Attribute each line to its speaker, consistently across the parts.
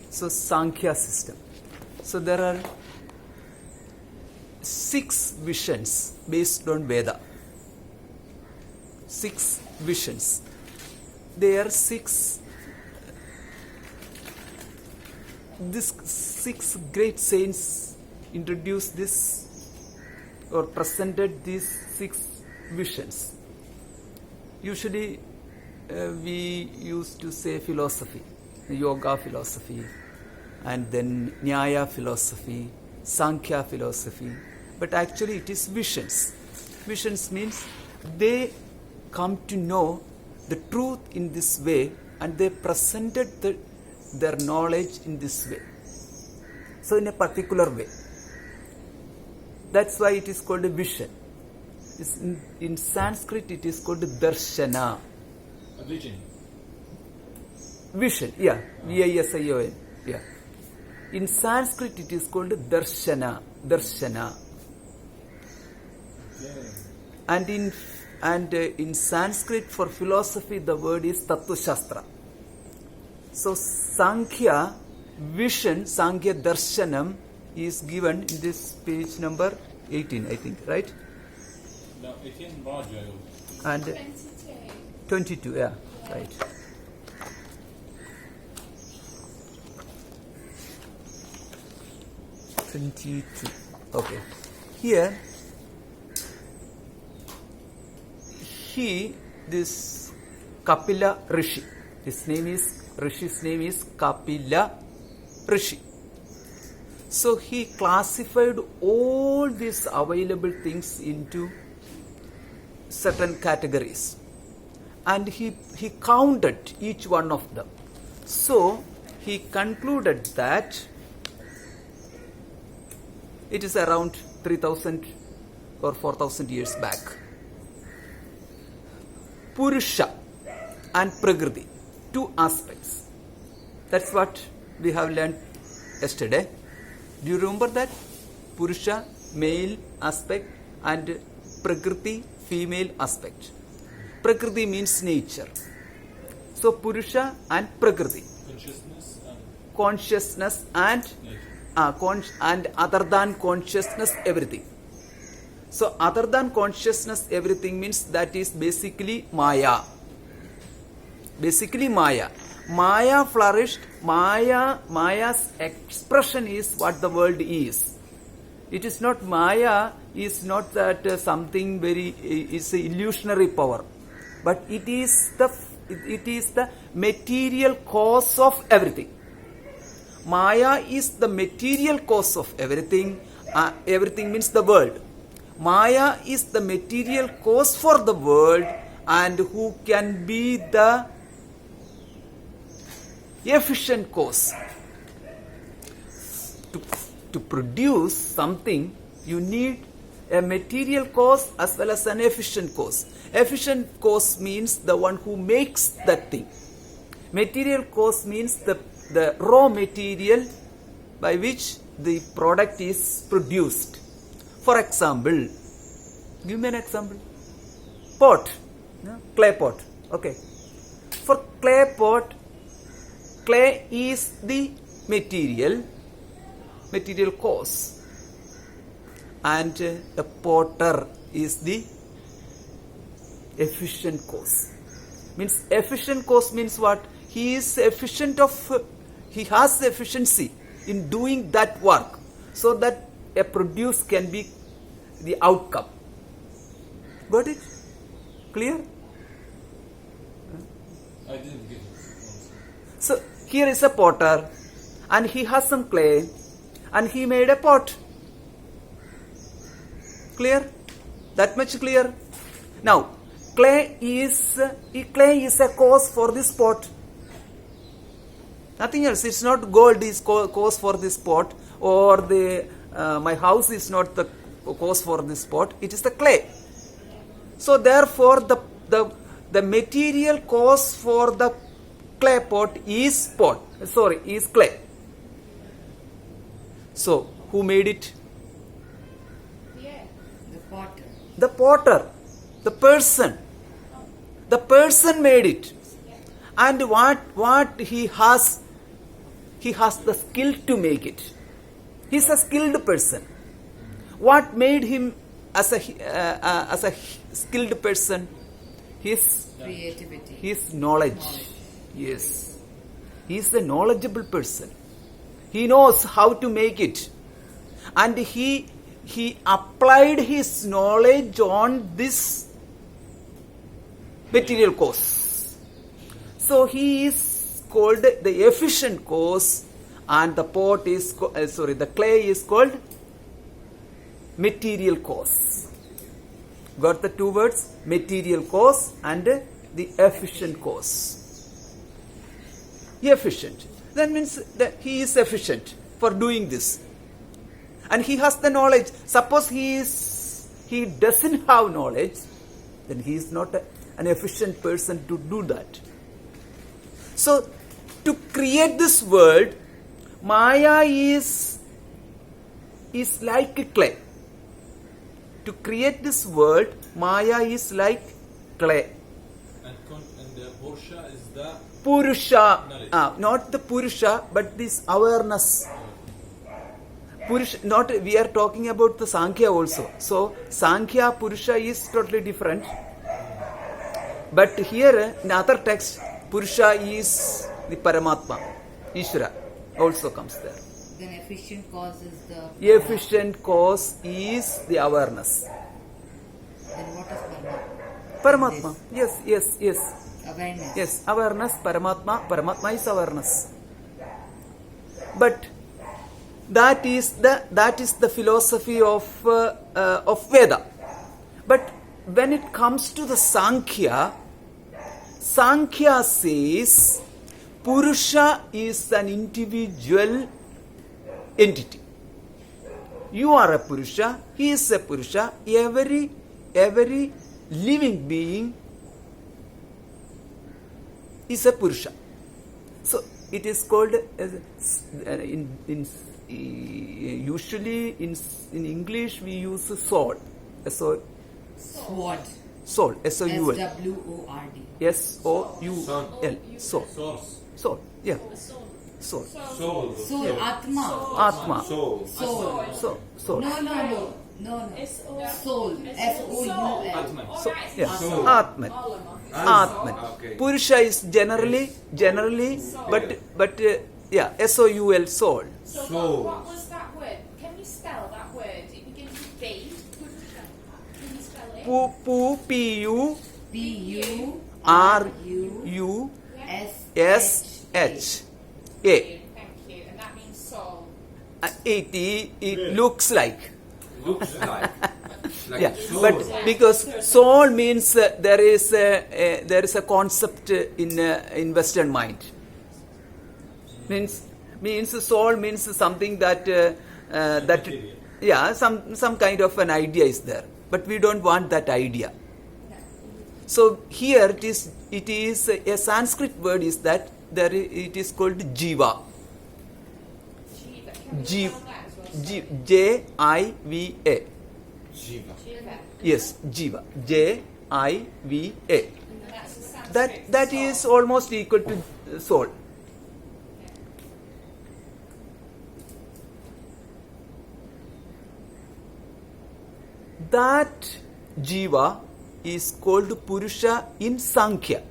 Speaker 1: So Sankhya system. So there are 6 visions based on Veda. 6 visions. There are 6. These 6 great saints introduced this or presented these 6 visions. Usually we used to say philosophy, yoga philosophy, and then Nyaya philosophy, Sankhya philosophy, but actually it is visions. Visions means they come to know the truth in this way, and they presented their knowledge in this way. So in a particular way. That's why it is called a vision. In Sanskrit it is called darshana.
Speaker 2: A vision.
Speaker 1: Vision, yeah. V-I-S-I-O-N. Yeah. In Sanskrit it is called darshana. Darshana.
Speaker 2: Okay.
Speaker 1: And in Sanskrit for philosophy the word is Tattva Shastra. So Sankhya vision, Sankhya darshanam is given in this page number 18, I think, right?
Speaker 2: No, 18 Raja.
Speaker 1: And 22, yeah, right. Okay. Here, this Kapila Rishi, Rishi's name is Kapila Rishi. So he classified all these available things into certain categories, and he counted each one of them. So he concluded that it is around 3000 or 4000 years back. Purusha and Pragati, 2 aspects. That's what we have learned yesterday. Do you remember that? Purusha, male aspect, and Prakriti, female aspect. Prakriti means nature. So Purusha and Prakriti. Consciousness and and other than consciousness, everything. So other than consciousness, everything means that is basically Maya. Basically Maya. Maya flourished. Maya's expression is what the world is. It is not Maya. Is not that something very is an illusionary power, but it is the material cause of everything. Maya is the material cause of everything. Everything means the world. Maya is the material cause for the world, and who can be the efficient cause. To produce something, you need a material cause as well as an efficient cause. Efficient cause means the one who makes that thing. Material cause means the raw material by which the product is produced. For example, give me an example. Pot, clay pot. Okay. For clay pot, clay is the material cause, and a potter is the efficient cause. Means efficient cause means what? He is efficient he has efficiency in doing that work, so that a produce can be the outcome. Got it? Clear?
Speaker 2: I didn't get it.
Speaker 1: So here is a potter, and he has some clay, and he made a pot. Clear? That much clear? Now, clay is a cause for this pot. Nothing else. It's not gold is cause for this pot, or my house is not the cause for this pot. It is the clay. So therefore, the material cause for the clay pot is clay. So who made it?
Speaker 3: Yeah, the potter.
Speaker 1: The potter, the person. The person made it. And what he has he has the skill to make it. He's a skilled person. What made him as a skilled person? His
Speaker 3: Creativity.
Speaker 1: his knowledge. Yes. He is a knowledgeable person. He knows how to make it. And he applied his knowledge on this material cause. So he is called the efficient cause, and the pot is the clay is called material cause. Got the two words? Material cause and the efficient cause. Efficient. That means that he is efficient for doing this. And he has the knowledge. Suppose he doesn't have knowledge, then he is not an efficient person to do that. So, to create this world, Maya is like clay. To create this world, Maya is like clay.
Speaker 2: And the Purusha is the
Speaker 1: Purusha,
Speaker 2: knowledge.
Speaker 1: not the Purusha, but this awareness. Purusha, not we are talking about the Sankhya also. So Sankhya Purusha is totally different. But here in other text, Purusha is the Paramatma, Ishvara also comes there.
Speaker 3: Then efficient cause is the
Speaker 1: Efficient cause is the awareness.
Speaker 3: Then what is Paramatma?
Speaker 1: Paramatma. Yes.
Speaker 3: Awareness.
Speaker 1: Yes, awareness, Paramatma is awareness. But that is the philosophy of Veda. But when it comes to the Sankhya says Purusha is an individual entity. You are a Purusha, he is a Purusha. Every living being is a Purusha. So it is called usually in English we use soul.
Speaker 3: Sword.
Speaker 1: Soul. S-O-U-L.
Speaker 3: S-W-O-R-D.
Speaker 1: S-O-U-L. Soul.
Speaker 2: source.
Speaker 1: Soul. Yeah. Soul.
Speaker 2: Soul.
Speaker 3: Soul. Atma.
Speaker 1: Atma.
Speaker 2: Soul.
Speaker 3: Soul.
Speaker 1: Soul.
Speaker 3: No. Soul. F-O-U-L.
Speaker 2: Atman.
Speaker 1: So, yeah.
Speaker 2: Soul.
Speaker 1: Atman. Atman.
Speaker 2: Okay.
Speaker 1: Purusha is generally, but yeah, S-O-U-L, soul.
Speaker 4: So
Speaker 2: Soul.
Speaker 4: what was that word? Can you spell that word? It begins with B. Can you spell it?
Speaker 1: P-U,
Speaker 3: P-U.
Speaker 1: R-U, S-H, A.
Speaker 4: Thank you. And that means soul.
Speaker 1: It looks like.
Speaker 2: Looks like.
Speaker 1: Yeah,
Speaker 2: soul.
Speaker 1: but because soul means there is a concept in Western mind. Means soul means something that
Speaker 2: Material.
Speaker 1: yeah, some kind of an idea is there, but we don't want that idea. So here it is a Sanskrit word is that it is called jiva.
Speaker 4: Jiva. Can you spell that as well?
Speaker 1: J-I-V-A.
Speaker 2: Jiva.
Speaker 4: Jiva.
Speaker 1: Yes, jiva. J-I-V-A.
Speaker 4: And that's the Sanskrit
Speaker 1: That
Speaker 4: soul.
Speaker 1: is almost equal to soul. That jiva is called Purusha in Sankhya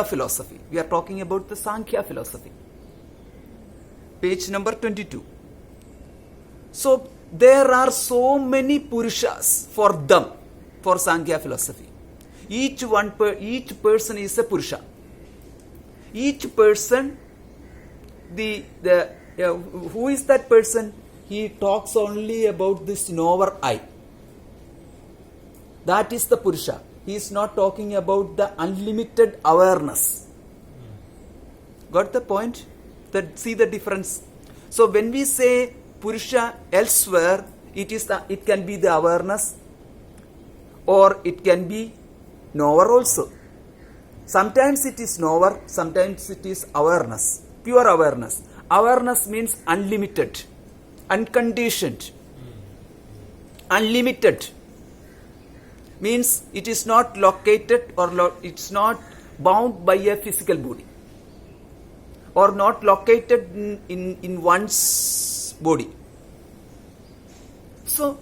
Speaker 1: philosophy. We are talking about the Sankhya philosophy. Page number 22. So there are so many Purushas for them, for Sankhya philosophy. Each person is a Purusha. Each person, who is that person? He talks only about this knower I. That is the Purusha. He is not talking about the unlimited awareness. Got the point? See the difference? So when we say Purusha elsewhere, it can be the awareness, or it can be knower also. Sometimes it is knower, sometimes it is awareness, pure awareness. Awareness means unlimited, unconditioned, unlimited. Means it is not located or it's not bound by a physical body. or not located in one's body. So,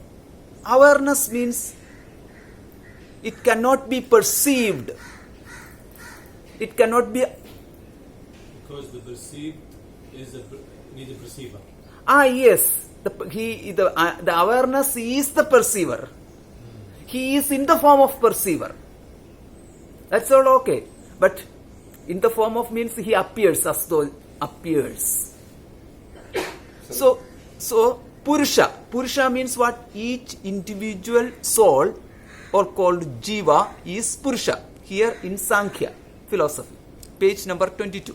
Speaker 1: awareness means it cannot be perceived. It cannot be.
Speaker 2: Because the perceived is needs a perceiver.
Speaker 1: Yes. The awareness is the perceiver. He is in the form of perceiver. That's all okay. But in the form of means he appears as though appears. So Purusha. Purusha means what? Each individual soul or called Jiva is Purusha. Here in Sankhya philosophy. Page number 22.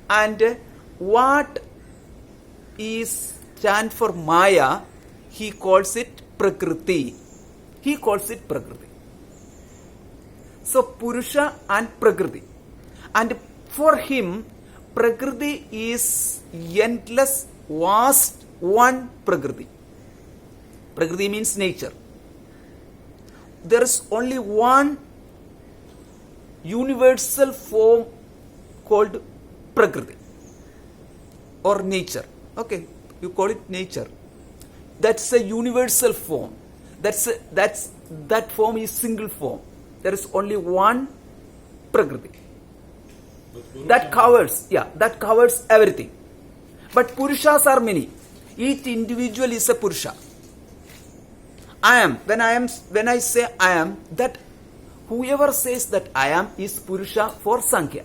Speaker 1: And what is stand for Maya? He calls it Prakriti. He calls it Prakriti. So Purusha and Prakriti. And for him, Prakriti is endless, vast, one Prakriti. Prakriti means nature. There is only one universal form called Prakriti or nature. Okay, you call it nature. That's a universal form. That form is single form. There is only one Prakriti. That covers everything. But Purushas are many. Each individual is a Purusha. When I say I am, that whoever says that I am is Purusha for Sankhya.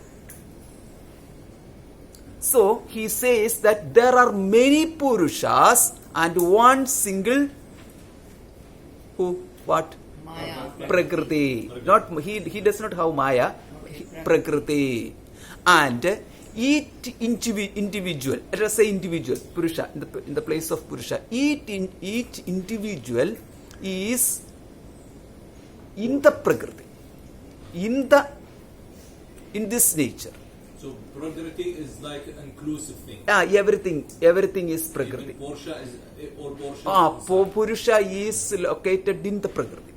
Speaker 1: So he says that there are many Purushas and one single
Speaker 3: Maya.
Speaker 1: Prakriti. He does not have Maya. Prakriti. And each individual, let us say individual, Purusha, in the place of Purusha, each individual is in the Prakriti, in this nature.
Speaker 2: So Prakriti is like an inclusive thing.
Speaker 1: Everything is Prakriti.
Speaker 2: Purusha
Speaker 1: is located in the Prakriti.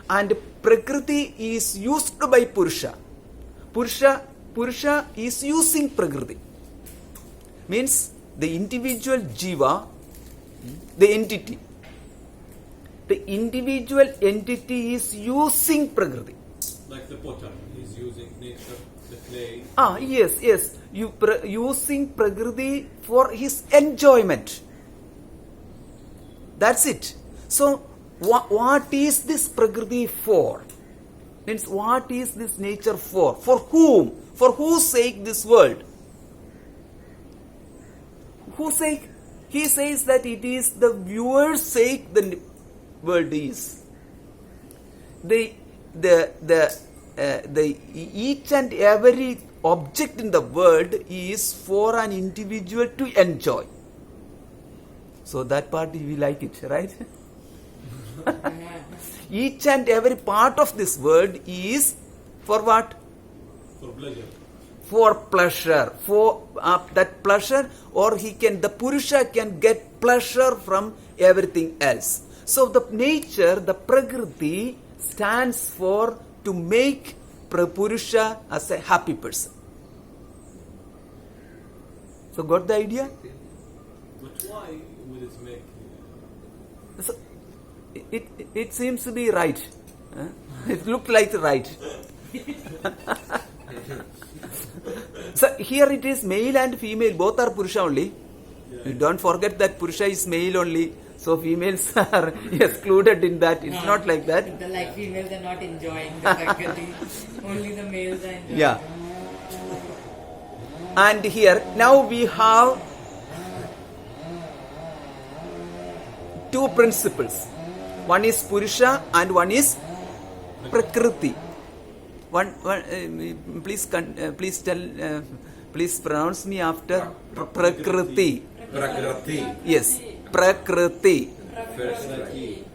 Speaker 1: And Prakriti is used by Purusha. Purusha is using Prakriti. Means the individual Jiva, the entity. The individual entity is using Prakriti.
Speaker 2: Like the potter, he's using nature, the clay.
Speaker 1: Yes. Using Prakriti for his enjoyment. That's it. So, what is this Prakriti for? Means, what is this nature for? For whom? For whose sake this world? Whose sake? He says that it is the viewer's sake the world is. The each and every object in the world is for an individual to enjoy. So that part we like it, right? Each and every part of this world is for what?
Speaker 2: For pleasure.
Speaker 1: For pleasure. For that pleasure, or the Purusha can get pleasure from everything else. So the nature, the Prakriti, stands for to make Purusha as a happy person. So got the idea?
Speaker 2: But why would it make...
Speaker 1: So, it seems to be right. It looked like right. So here it is male and female, both are Purusha only. You don't forget that Purusha is male only. So females are excluded in that. It's not like that.
Speaker 3: Like females are not enjoying the Prakriti. Only the males are enjoying.
Speaker 1: Yeah. And here, now we have two principles. One is Purusha and one is Prakriti. Please pronounce me after Prakriti.
Speaker 2: Prakriti.
Speaker 1: Yes, Prakriti.
Speaker 2: Prakriti.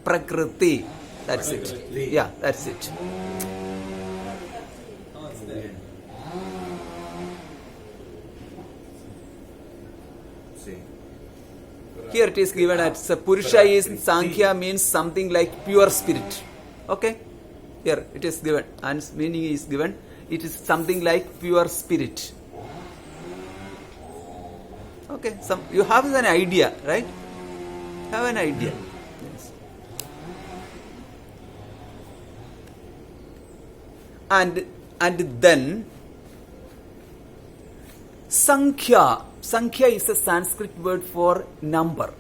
Speaker 1: Prakriti. That's it.
Speaker 2: Prakriti.
Speaker 1: Yeah, that's it. Here it is given as Purusha is Sankhya means something like pure spirit. Okay? Here it is given and meaning is given. it is something like pure spirit. Okay, you have an idea, right? Have an idea. Yes. And then Sankhya. Sankhya is a Sanskrit word for number.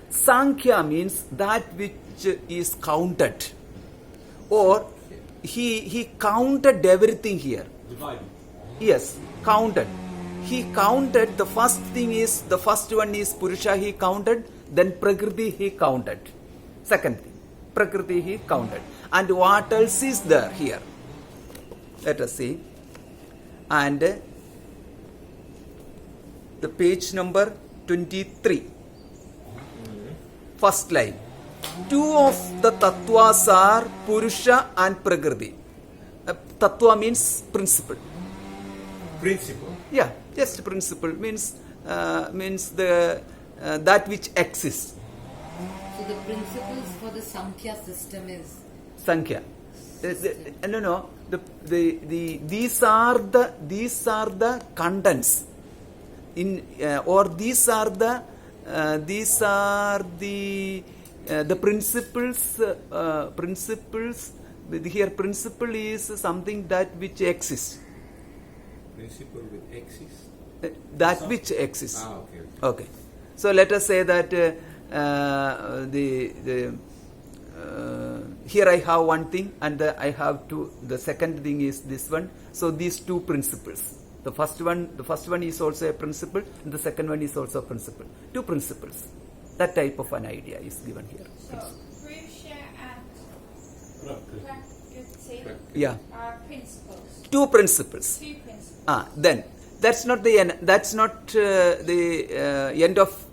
Speaker 1: Sankhya means that which is counted. Or he counted everything here.
Speaker 2: Divided.
Speaker 1: Yes, counted. He counted, the first one is Purusha he counted, then Prakriti he counted. Second thing, Prakriti he counted. And what else is there here? Let us see. And the page number 23. First line. Two of the tattvas are Purusha and Prakriti. Tattva means principle.
Speaker 2: Principle.
Speaker 1: Yeah, just principle means the that which exists.
Speaker 3: So the principles for the Sankhya system is
Speaker 1: Sankhya. No. These are the contents in or these are the principles. Principles. Here, principle is something that which exists.
Speaker 2: Principle with axis.
Speaker 1: That which exists.
Speaker 2: Okay.
Speaker 1: Okay. So let us say that here I have one thing and I have two. The second thing is this one. So these two principles. The first one is also a principle, and the second one is also a principle. Two principles. That type of an idea is given here.
Speaker 4: So, Purusha and Pragati
Speaker 1: Yeah.
Speaker 4: are principles.
Speaker 1: Two principles.
Speaker 4: Two principles.
Speaker 1: Then that's not the end. That's not the end of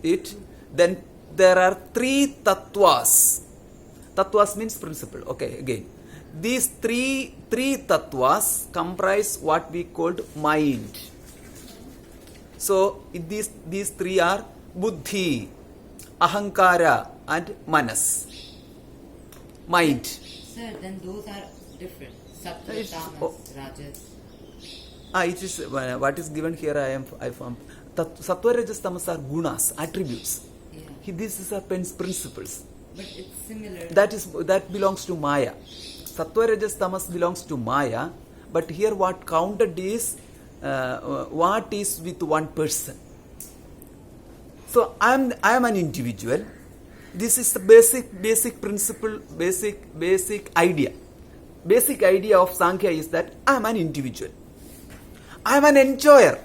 Speaker 1: it. Then there are three tattvas. Tattvas means principle. Okay, again. These three tattvas comprise what we called mind. So these three are buddhi, ahankara, and manas. Mind.
Speaker 3: Sir, then those are different. Sattva,
Speaker 1: It's-
Speaker 3: tamas, rajas.
Speaker 1: It is what is given here. I found sattva, rajas, tamas are gunas, attributes.
Speaker 3: Yeah.
Speaker 1: These are principles.
Speaker 3: But it's similar.
Speaker 1: That belongs to Maya. Sattva, rajas, tamas belongs to Maya, but here what counted is what is with one person. So I am an individual. This is the basic principle, basic idea. Basic idea of Sankhya is that I am an individual. I am an enjoyer.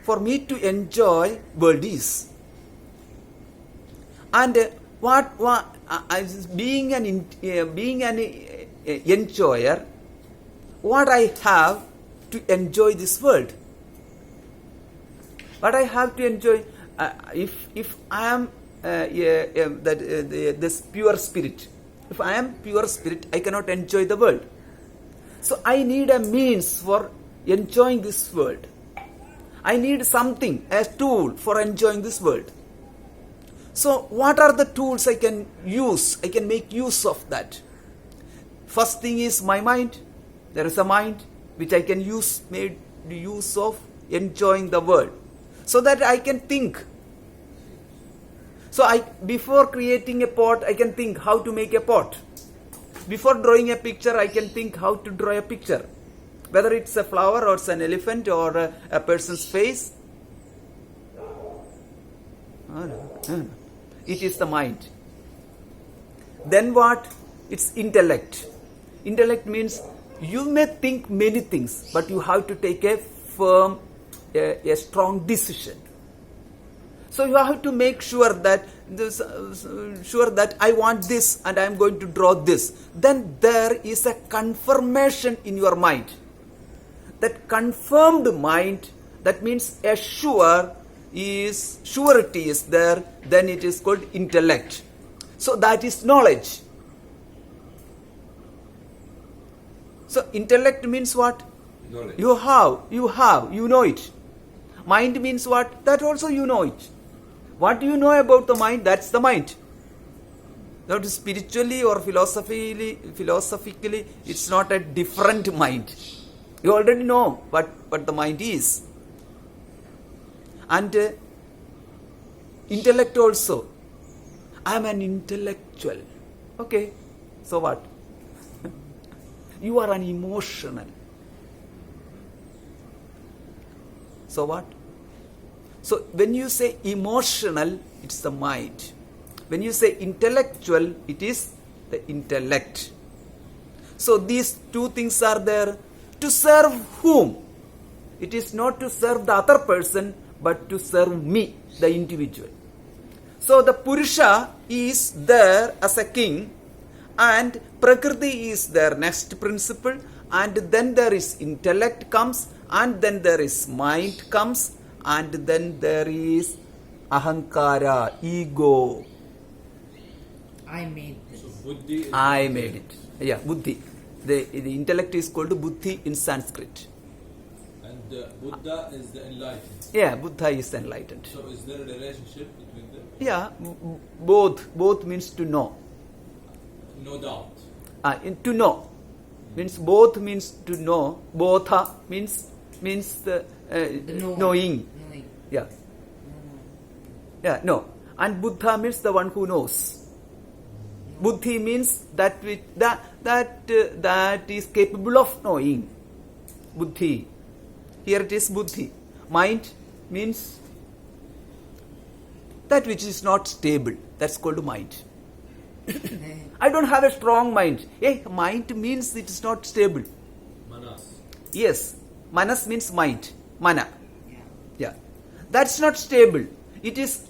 Speaker 1: For me to enjoy world is. And being an enjoyer, what I have to enjoy this world? What I have to enjoy, if I am this pure spirit, if I am pure spirit, I cannot enjoy the world. So I need a means for enjoying this world. I need something, a tool for enjoying this world. So what are the tools I can use? I can make use of that. First thing is my mind. There is a mind which I can made use of enjoying the world, so that I can think. So before creating a pot, I can think how to make a pot. Before drawing a picture, I can think how to draw a picture. Whether it's a flower or it's an elephant or a person's face. No. It is the mind. Then what? It's intellect. Intellect means you may think many things, but you have to take a firm, a strong decision. So you have to make sure that I want this and I am going to draw this. Then there is a confirmation in your mind. That confirmed mind, that means a surety is there, then it is called intellect. So that is knowledge. So intellect means what?
Speaker 2: Knowledge.
Speaker 1: You know it. Mind means what? That also you know it. What do you know about the mind? That's the mind. Not spiritually or philosophically, it's not a different mind. You already know what the mind is. And intellect also. I am an intellectual. Okay, so what? You are an emotional. So what? So when you say emotional, it's the mind. When you say intellectual, it is the intellect. So these two things are there. To serve whom? It is not to serve the other person, but to serve me, the individual. So the Purusha is there as a king, and Prakriti is their next principle, and then there is intellect comes, and then there is mind comes, and then there is ahankara, ego.
Speaker 3: I made this.
Speaker 2: So buddhi is
Speaker 1: I made it. Yeah, buddhi. The intellect is called buddhi in Sanskrit.
Speaker 2: And Buddha is the enlightened.
Speaker 1: Yeah, Buddha is enlightened.
Speaker 2: So is there a relationship between them?
Speaker 1: Yeah, both means to know.
Speaker 2: No doubt.
Speaker 1: To know means both means to know. Botha means the knowing.
Speaker 3: Knowing.
Speaker 1: Yeah. Yeah, no. And Buddha means the one who knows. Buddhi means that is capable of knowing. Buddhi. Here it is buddhi. Mind means that which is not stable. That's called mind. I don't have a strong mind. Mind means it is not stable.
Speaker 2: Manas.
Speaker 1: Yes. Manas means mind. Mana.
Speaker 3: Yeah.
Speaker 1: Yeah. That's not stable. It is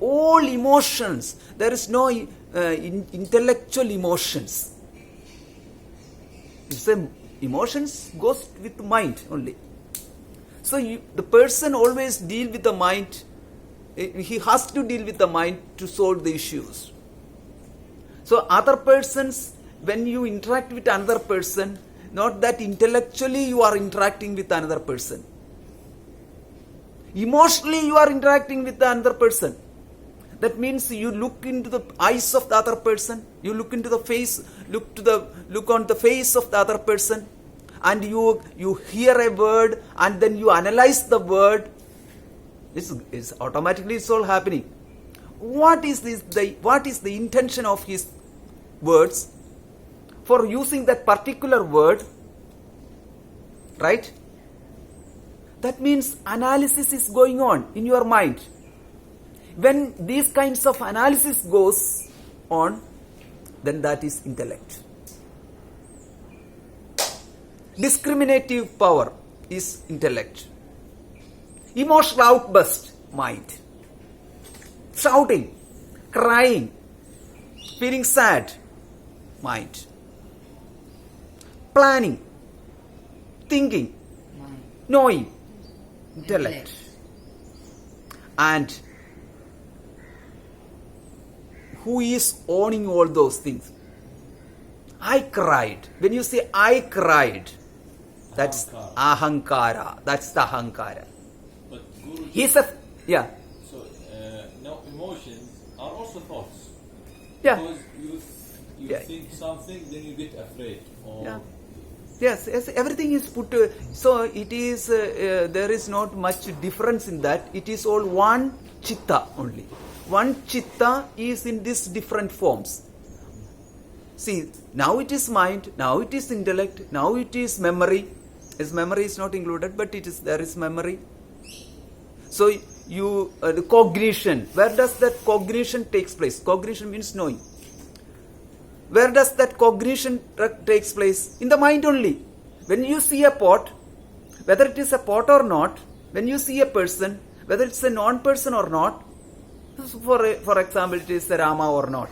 Speaker 1: all emotions. There is no intellectual emotions. It's emotions goes with mind only. So the person always deal with the mind. He has to deal with the mind to solve the issues. So other persons, when you interact with another person, not that intellectually you are interacting with another person. Emotionally you are interacting with another person. That means you look into the eyes of the other person, you look into the face, look on the face of the other person, and you hear a word and then you analyze the word. It's automatically it's all happening. What is the intention of his words for using that particular word? Right? That means analysis is going on in your mind. When these kinds of analysis goes on, then that is intellect. Discriminative power is intellect. Emotional outburst, mind. Shouting, crying, feeling sad, mind. Planning, thinking,
Speaker 3: Mind.
Speaker 1: knowing, intellect. And who is owning all those things? I cried. When you say I cried, that's ahankara. That's the ahankara.
Speaker 2: But Guru,
Speaker 1: He's yeah.
Speaker 2: so now emotions are also thoughts.
Speaker 1: Yeah.
Speaker 2: Because you
Speaker 1: Yeah.
Speaker 2: think something, then you get afraid. Or
Speaker 1: Yeah. Yes, everything is put. So it is. There is not much difference in that. It is all one chitta only. One chitta is in these different forms. See, now it is mind. Now it is intellect. Now it is memory. As memory is not included, but it is there is memory. So you the cognition. Where does that cognition takes place? Cognition means knowing. Where does that cognition takes place? In the mind only. When you see a pot, whether it is a pot or not, when you see a person, whether it's a non-person or not, for example, it is a Rama or not.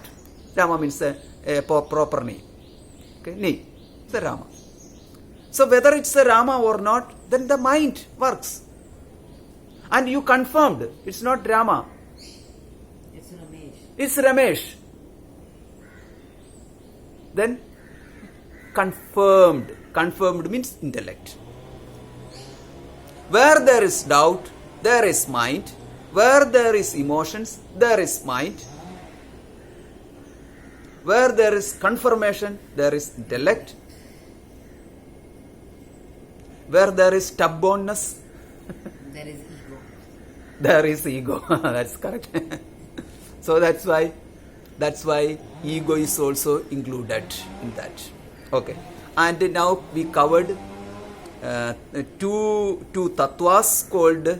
Speaker 1: Rama means a proper name. Okay, name. It's a Rama. So whether it's a Rama or not, then the mind works. And you confirmed, it's not Rama.
Speaker 3: It's Ramesh.
Speaker 1: It's Ramesh. Then confirmed. Confirmed means intellect. Where there is doubt, there is mind. Where there is emotions, there is mind. Where there is confirmation, there is intellect. Where there is stubbornness,
Speaker 3: There is ego.
Speaker 1: there is ego. That's correct. So that's why ego is also included in that. Okay. And now we covered two tattvas called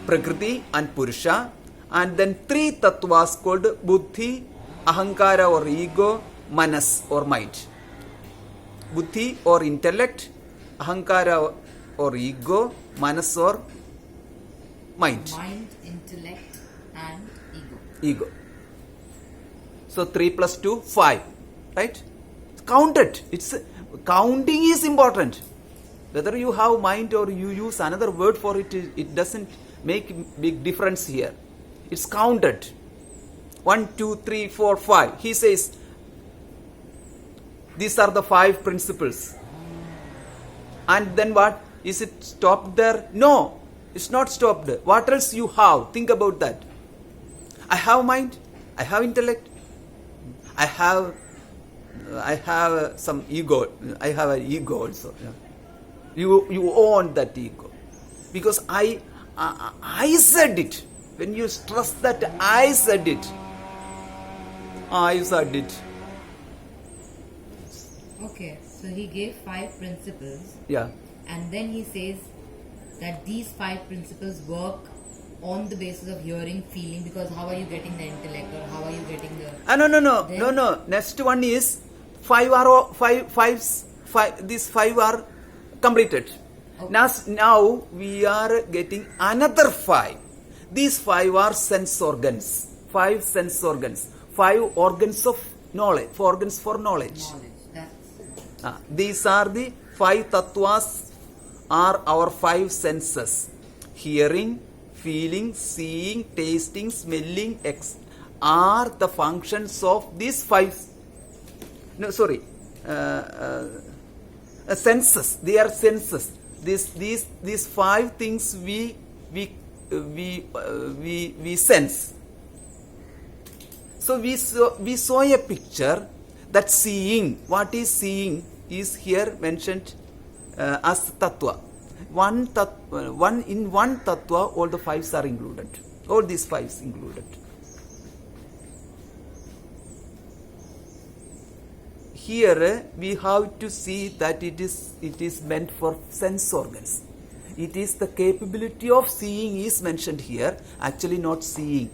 Speaker 1: Prakriti and Purusha, and then three tattvas called Buddhi, Ahankara or ego, Manas or mind. Buddhi or intellect, Ahankara or ego, Manas or mind.
Speaker 3: Mind, intellect, and ego.
Speaker 1: Ego. So 3 plus 2, 5. Right? Count it. Counting is important. Whether you have mind or you use another word for it, it doesn't make big difference here. It's counted. 1, 2, 3, 4, 5. He says, these are the 5 principles. And then what? Is it stopped there? No, it's not stopped. What else you have? Think about that. I have mind. I have intellect. I have some ego. I have an ego also. Yeah. You own that ego, because I said it. When you stress that I said it,
Speaker 3: Okay, so he gave 5 principles,
Speaker 1: Yeah.
Speaker 3: and then he says that these 5 principles work on the basis of hearing, feeling, because how are you getting the intellect, or how are you getting the...
Speaker 1: No. Next one is 5 these 5 are completed.
Speaker 3: Okay.
Speaker 1: Now we are getting another 5. These 5 are sense organs. 5 sense organs. 5 organs of knowledge. 4 organs for knowledge. These are the 5 tattvas, are our 5 senses. Hearing, feeling, seeing, tasting, smelling, are the functions of these 5. Senses. They are senses. These 5 things we sense. So we saw a picture that seeing. What is seeing is here mentioned as tattva. One tattva, all the 5s are included. All these 5s included. Here we have to see that it is meant for sense organs. It is the capability of seeing is mentioned here. Actually not seeing.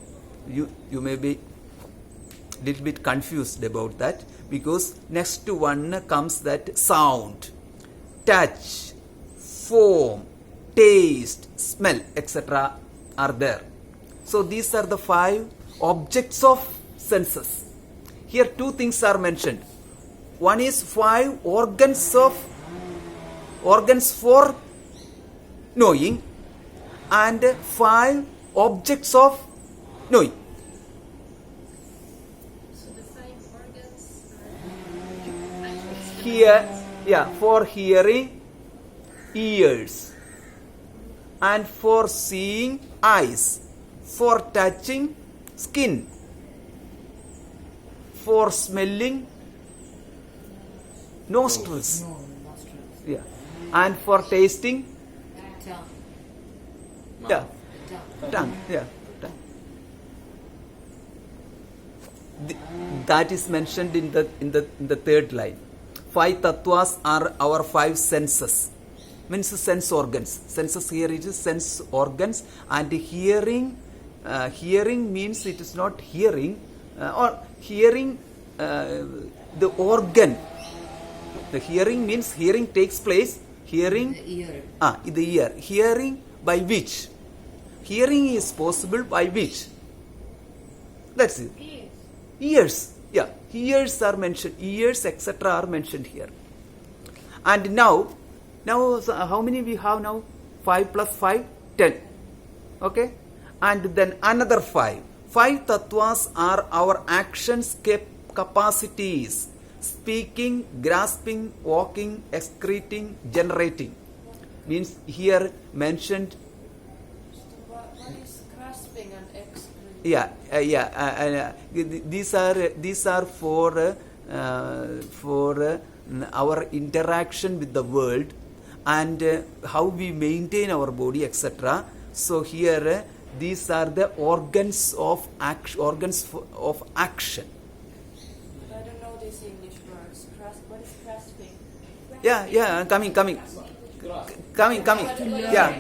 Speaker 1: You may be little bit confused about that, because next to one comes that sound, touch, form, taste, smell, etc. are there. So these are the 5 objects of senses. Here 2 things are mentioned. One is 5 organs for knowing, and 5 objects of knowing.
Speaker 4: So the 5 organs are
Speaker 1: Here, for hearing, ears, and for seeing, eyes, for touching, skin, for smelling, nostrils,
Speaker 3: nostrils.
Speaker 1: and for tasting,
Speaker 3: Tongue.
Speaker 1: tongue. That is mentioned in the third line. 5 tattvas are our 5 senses. Means sense organs. Senses here it is sense organs, and hearing means it is not hearing or hearing the organ. The hearing means hearing takes place. Hearing
Speaker 3: The ear.
Speaker 1: The ear. Hearing by which? Hearing is possible by which? Let's see. Ears. Yeah. Ears are mentioned. Ears, etc. are mentioned here. And now so how many we have now? 5 plus 5, 10. Okay. And then another 5. 5 tattvas are our actions capacities. Speaking, grasping, walking, excreting, generating. Means here mentioned.
Speaker 4: What is grasping and excreting?
Speaker 1: These are for our interaction with the world and how we maintain our body, etc. So here these are the organs of action.
Speaker 5: I don't know these English words. What is grasping?
Speaker 1: Yeah, coming. Yeah.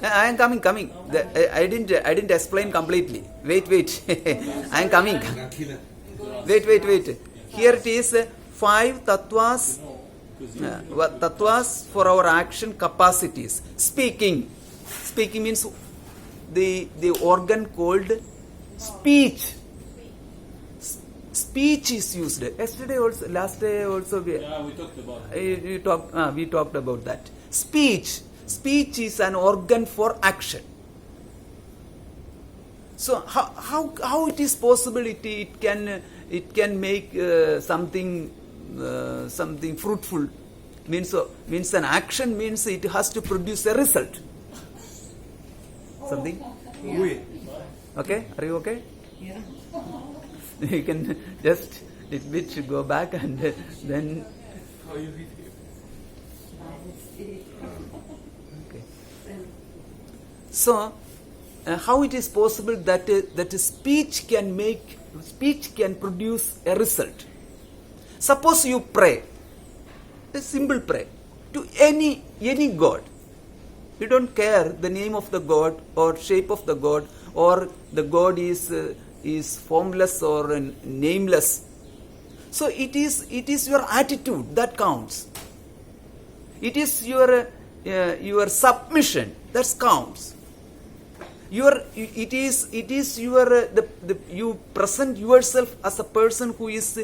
Speaker 1: I am coming. I didn't explain completely. Wait. I am coming. Wait. Here it is 5 tattvas. Tattvas for our action capacities. Speaking means the organ called speech. Speech is used. Last day also
Speaker 2: we talked about it.
Speaker 1: we talked about that. Speech is an organ for action. So how it is possible it can make something fruitful? Means an action means it has to produce a result. Something?
Speaker 3: Yeah.
Speaker 1: Okay? Are you okay?
Speaker 3: Yeah.
Speaker 1: You can just little bit go back and then.
Speaker 2: How you read it?
Speaker 1: Okay. So, how it is possible that speech can produce a result? Suppose you pray, a simple prayer to any god. You don't care the name of the god or shape of the god, or the god is formless or nameless. So it is your attitude that counts. It is your submission that counts. You present yourself as a person who is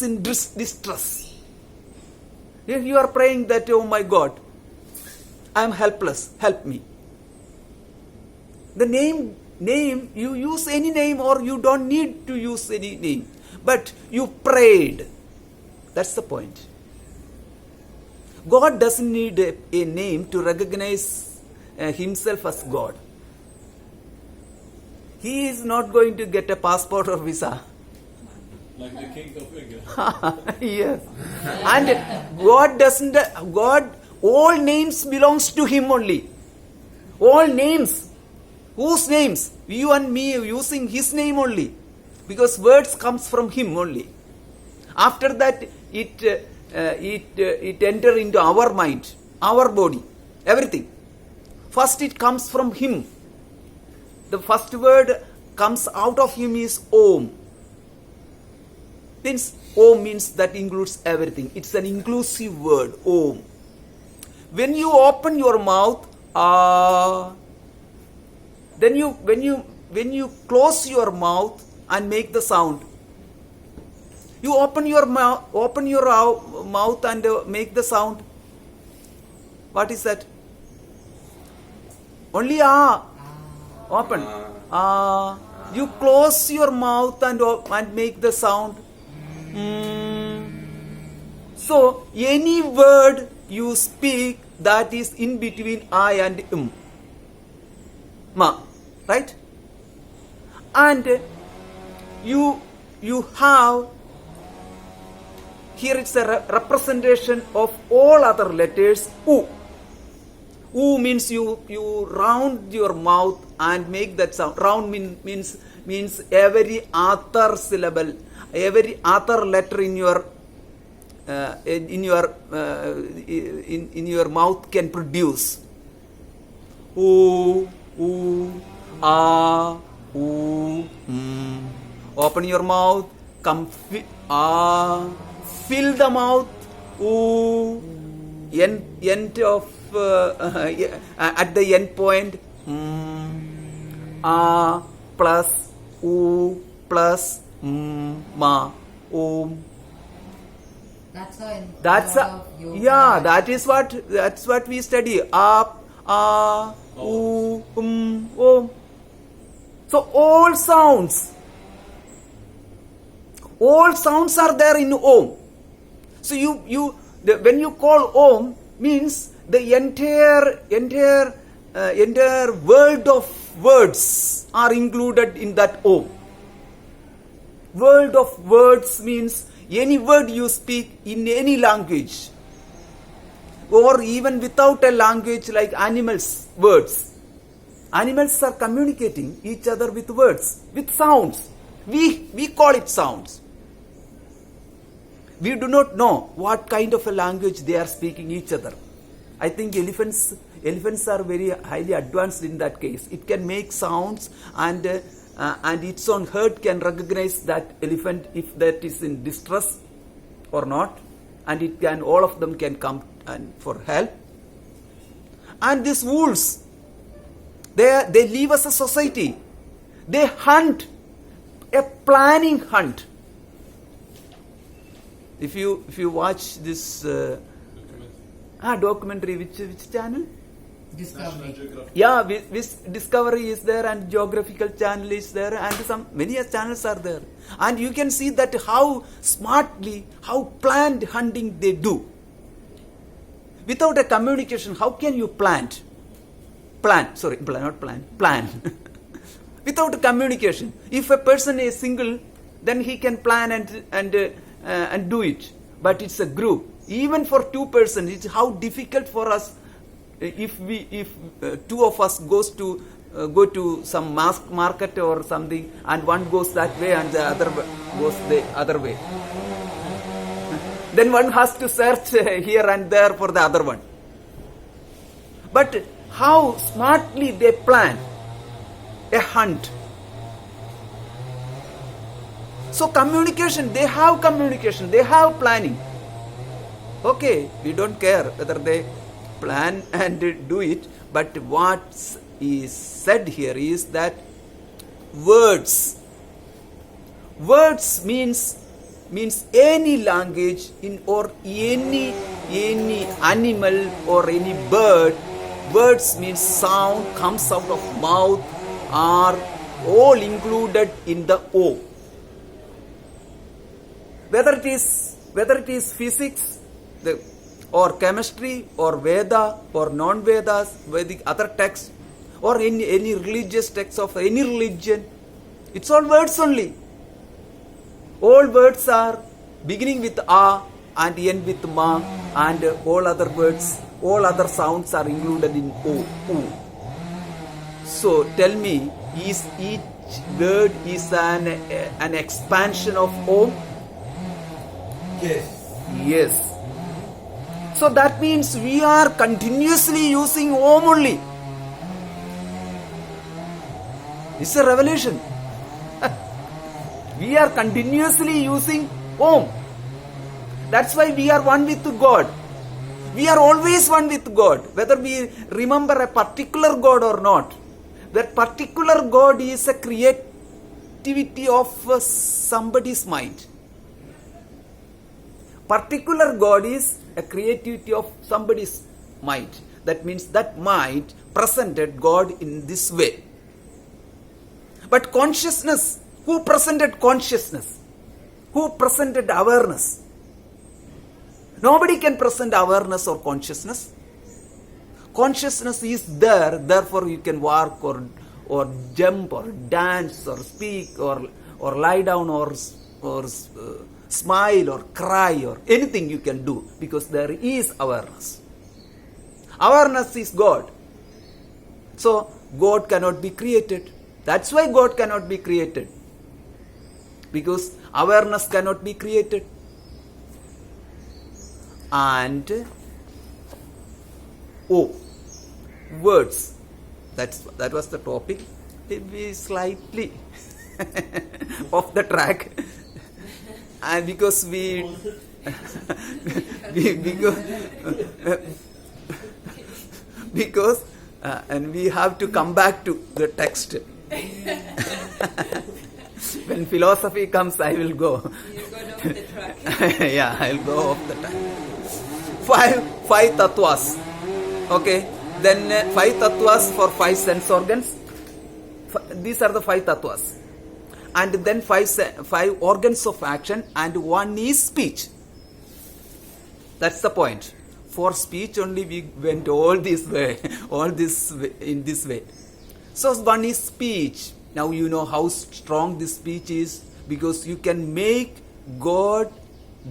Speaker 1: in distress. You are praying that, oh my God, I am helpless, help me. The name, you use any name or you don't need to use any name. But you prayed. That's the point. God doesn't need a name to recognize himself as God. He is not going to get a passport or visa.
Speaker 2: Like the king of England.
Speaker 1: Yes. And God, all names belongs to him only. All names. Whose names? You and me using his name only. Because words comes from him only. After that, it enter into our mind, our body, everything. First it comes from him. The first word comes out of him is Om. Om means that includes everything. It's an inclusive word, Om. When you open your mouth, then when you close your mouth and make the sound, you open your mouth and make the sound. What is that? Only open. You close your mouth and make the sound. So any word you speak that is in between I and ma, right? And you have here, it's a representation of all other letters. U. U means you round your mouth and make that sound. Round means every other syllable, every other letter in your mouth can produce. U, a, u, Open your mouth. Fill the mouth. End of at the end point. Plus plus ma. Om.
Speaker 3: That's
Speaker 1: what we study. Om. So all sounds are there in Om. So when you call Om means the entire world of words are included in that Om. World of words means any word you speak in any language, or even without a language, like animals' words. Animals are communicating each other with words, with sounds. We call it sounds. We do not know what kind of a language they are speaking each other. I think elephants are very highly advanced in that case. It can make sounds, and its own herd can recognize that elephant if that is in distress or not, and all of them can come for help. And these wolves, they live as a society. They hunt, a planning hunt. If you watch this documentary, which channel?
Speaker 3: Discovery.
Speaker 1: Yeah, Discovery is there, and Geographical Channel is there, and many channels are there. And you can see that how smartly, how planned hunting they do. Without a communication, how can you plan? Without a communication. If a person is single, then he can plan and do it. But it's a group. Even for two persons, it's how difficult for us if two of us go to some market or something, and one goes that way and the other goes the other way. Then one has to search here and there for the other one. But how smartly they plan a hunt. So communication, they have planning. Okay, we don't care whether they plan and do it, but what is said here is that words means any language or any animal or any bird. Words means sound comes out of mouth, are all included in the O. Whether it is physics, or chemistry, or Veda, or non-Vedas, Vedic other texts, or any religious texts of any religion, it's all words only. All words are beginning with A and end with Ma, and all other words, all other sounds are included in O. So tell me, is each word is an expansion of Om? Yes. So that means we are continuously using Om only. It's a revelation. We are continuously using Om. That's why we are one with God. We are always one with God, whether we remember a particular God or not. That particular God is a creativity of somebody's mind. Particular God is a creativity of somebody's mind. That means that mind presented God in this way. But consciousness, who presented consciousness? Who presented awareness? Nobody can present awareness or consciousness. Consciousness is there, therefore you can walk or jump or dance or speak or lie down or smile or cry or anything you can do, because there is awareness. Awareness is God. So God cannot be created. That's why God cannot be created, because awareness cannot be created. And words. That was the topic. Maybe slightly off the track. And because and we have to come back to the text. When philosophy comes, I will go.
Speaker 5: You got off the track.
Speaker 1: Yeah, I'll go off the track. Five tattvas. Okay. Then 5 tattvas for 5 sense organs. These are the 5 tattvas. And then 5 organs of action, and 1 is speech. That's the point. For speech only we went all this way, in this way. So one is speech. Now you know how strong this speech is, because you can make God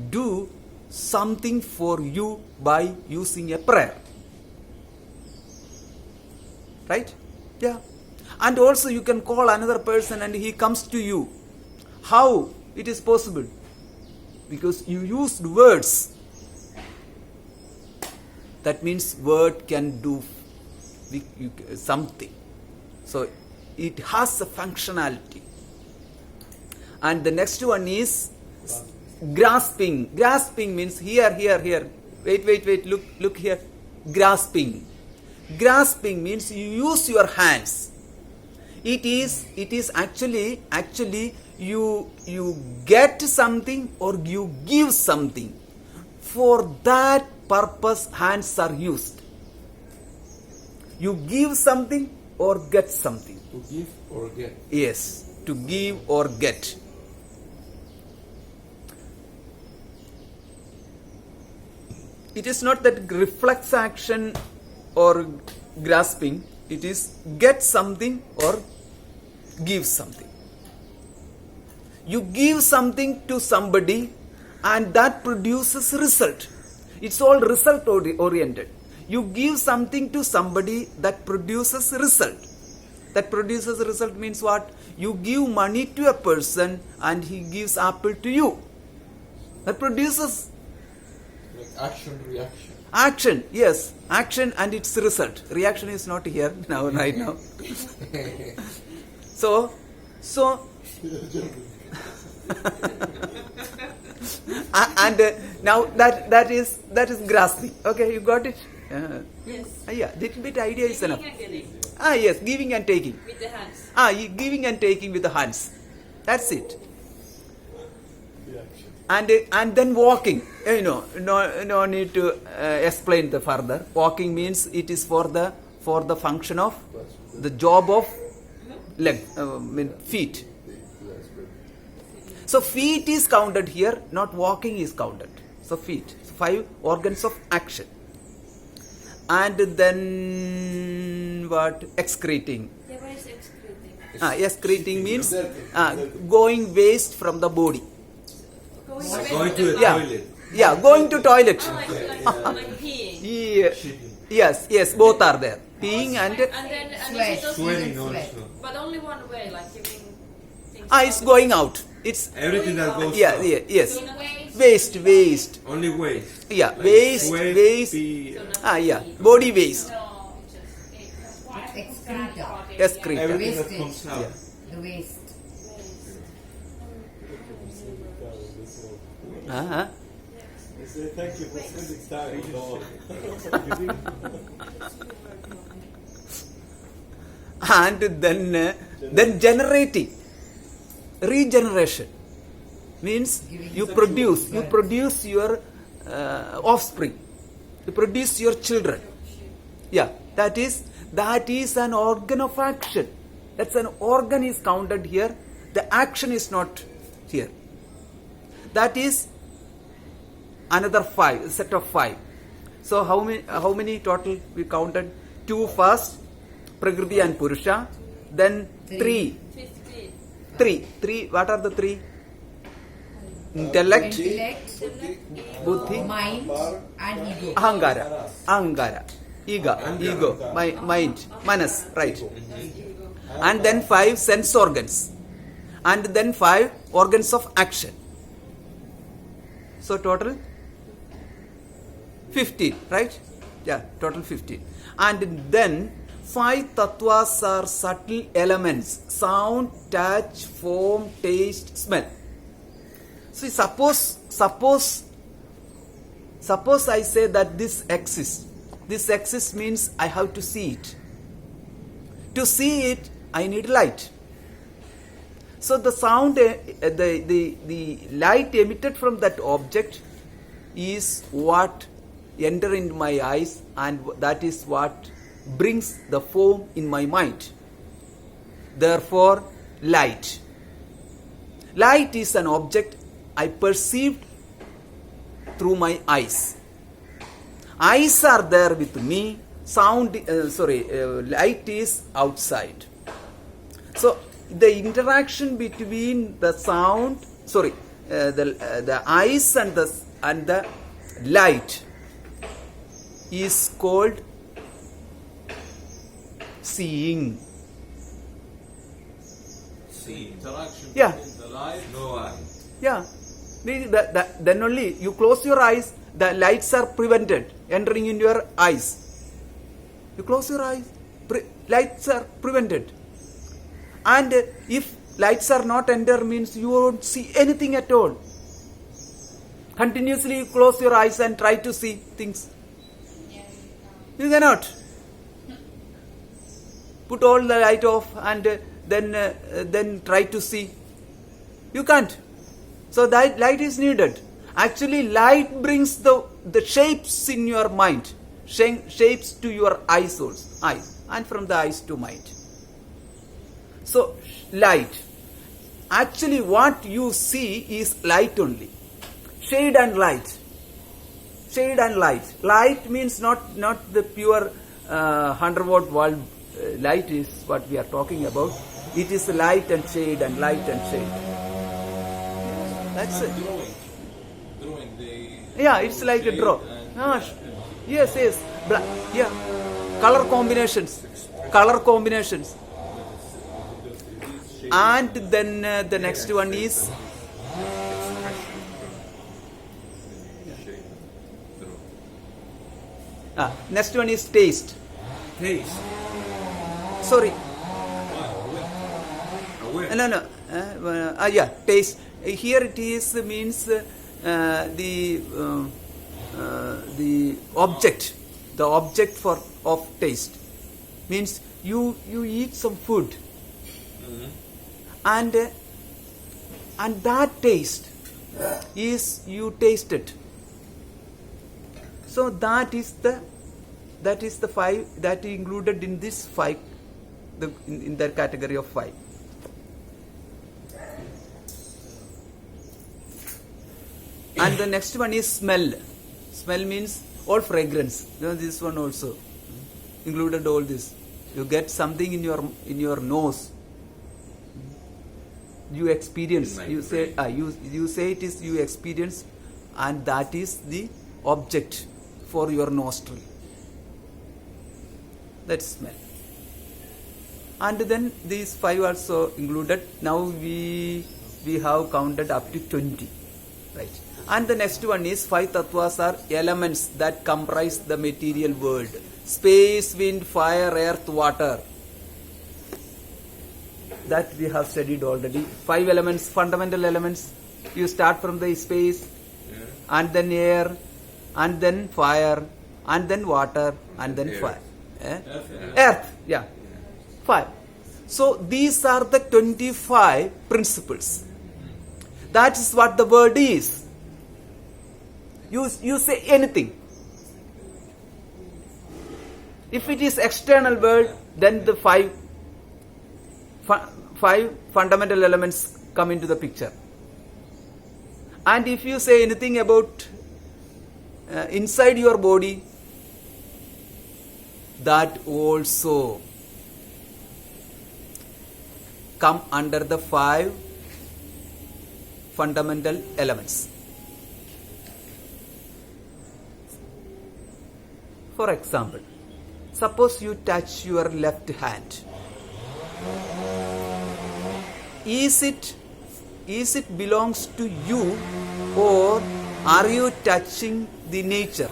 Speaker 1: do something for you by using a prayer. Right? Yeah. And also you can call another person and he comes to you. How it is possible? Because you used words. That means word can do something. So it has a functionality. And the next one is grasping. Grasping means here. Wait. Look here. Grasping. Grasping means you use your hands. It is actually you get something or you give something. For that purpose, hands are used. You give something or get something.
Speaker 6: To give or get.
Speaker 1: Yes, to give or get. It is not that reflex action or grasping. It is get something or give something. You give something to somebody and that produces result. It's all result oriented. You give something to somebody that produces result. That produces result means what? You give money to a person and he gives apple to you. That produces
Speaker 6: Like action, reaction.
Speaker 1: action. Yes, action and its result. Reaction is not here now, right now. So and now that is grasping. Okay, you got it?
Speaker 5: Yes.
Speaker 1: Yeah, little bit idea is enough.
Speaker 5: Giving and getting
Speaker 1: Yes, giving and taking.
Speaker 5: with the hands.
Speaker 1: Giving and taking with the hands. That's it. And then walking. No need to explain the further. Walking means it is for the function of the job of leg, feet. So feet is counted here, not walking is counted. So feet. So 5 organs of action. And then what? Excreting.
Speaker 5: Yeah, what is excreting?
Speaker 1: Excreting means going waste from the body.
Speaker 2: Going to the
Speaker 1: Yeah.
Speaker 2: toilet.
Speaker 1: Yeah, going to toilet.
Speaker 5: Like peeing.
Speaker 1: Yeah. Yes, both are there. Peeing and
Speaker 5: And
Speaker 3: Sweat.
Speaker 5: is it also,
Speaker 2: Sweating
Speaker 3: Sweat.
Speaker 2: also.
Speaker 5: but only one way, like giving things.
Speaker 1: it's going out. It's
Speaker 2: Everything that goes
Speaker 1: yeah,
Speaker 2: out.
Speaker 1: yes.
Speaker 5: So in a way,
Speaker 1: Waste.
Speaker 2: Only waste.
Speaker 1: Yeah,
Speaker 2: Like
Speaker 1: waste,
Speaker 2: sweat,
Speaker 1: waste.
Speaker 2: pee,
Speaker 1: Yeah, body waste.
Speaker 4: No, that's why I think
Speaker 3: Excreta.
Speaker 4: that body,
Speaker 1: Excreta.
Speaker 2: everything that
Speaker 3: Wastage.
Speaker 2: comes out.
Speaker 3: The waste.
Speaker 1: Uh-huh.
Speaker 7: Thank you for spending time with all.
Speaker 1: And then generating. Regeneration means you produce your offspring. You produce your children. Yeah, that is an organ of action. That's an organ is counted here. The action is not here. That is another 5, set of 5. So how many total we counted? 2 first, Prakriti and Purusha. Then 3. 3. What are the 3? Intellect, Buddhi,
Speaker 3: Mind and ego.
Speaker 1: Ahangara, ego, mind, manas, right? And then 5 sense organs. And then 5 organs of action. So total 15, right? Yeah, total 15. And then 5 tattvas are subtle elements: sound, touch, form, taste, smell. See, suppose I say that this exists. This exists means I have to see it. To see it, I need light. So the sound, the light emitted from that object is what enter into my eyes, and that is what brings the form in my mind. Therefore, light. Light is an object I perceived through my eyes. Eyes are there with me. Light is outside. So the interaction between the sound, the eyes and the light is called seeing.
Speaker 6: See.
Speaker 2: Interaction
Speaker 1: Yeah.
Speaker 2: between the light.
Speaker 6: No eye.
Speaker 1: Yeah. Then only you close your eyes, the lights are prevented entering in your eyes. You close your eyes, lights are prevented. And if lights are not enter means you won't see anything at all. Continuously you close your eyes and try to see things. You cannot. Put all the light off and then try to see. You can't. So that light is needed. Actually, light brings the shapes in your mind, shapes to your eyes also, and from the eyes to mind. So light. Actually, what you see is light only. Shade and light. Shade and light. Light means not the pure 100-watt bulb. Light is what we are talking about. It is light and shade and light and shade. That's it.
Speaker 2: Drawing
Speaker 1: Yeah, it's like a draw. Yes. Yeah. Color combinations. And then the next one is next one is taste.
Speaker 6: Taste.
Speaker 1: Sorry.
Speaker 6: Aware.
Speaker 1: No. Yeah, taste. Here it is means the object. The object of taste means you eat some food, and that taste is you taste it. So that is the five that included in this five, in the category of five. And the next one is smell. Smell means all fragrance. This one also included all this. You get something in your nose. You experience. You say you say it is you experience, and that is the object for your nostril. That's smell. And then these five also included. Now we have counted up to 20, right? And the next one is five tattvas are elements that comprise the material world. Space, wind, fire, earth, water. That we have studied already. Five elements, fundamental elements. You start from the space, and then air, and then fire, and then water, and then fire. Earth, yeah. Five. So these are the 25 principles. That is what the word is. You say anything. If it is external world, then the five fundamental elements come into the picture. And if you say anything about inside your body, that also come under the five fundamental elements. For example, suppose you touch your left hand. Is it belongs to you, or are you touching the nature?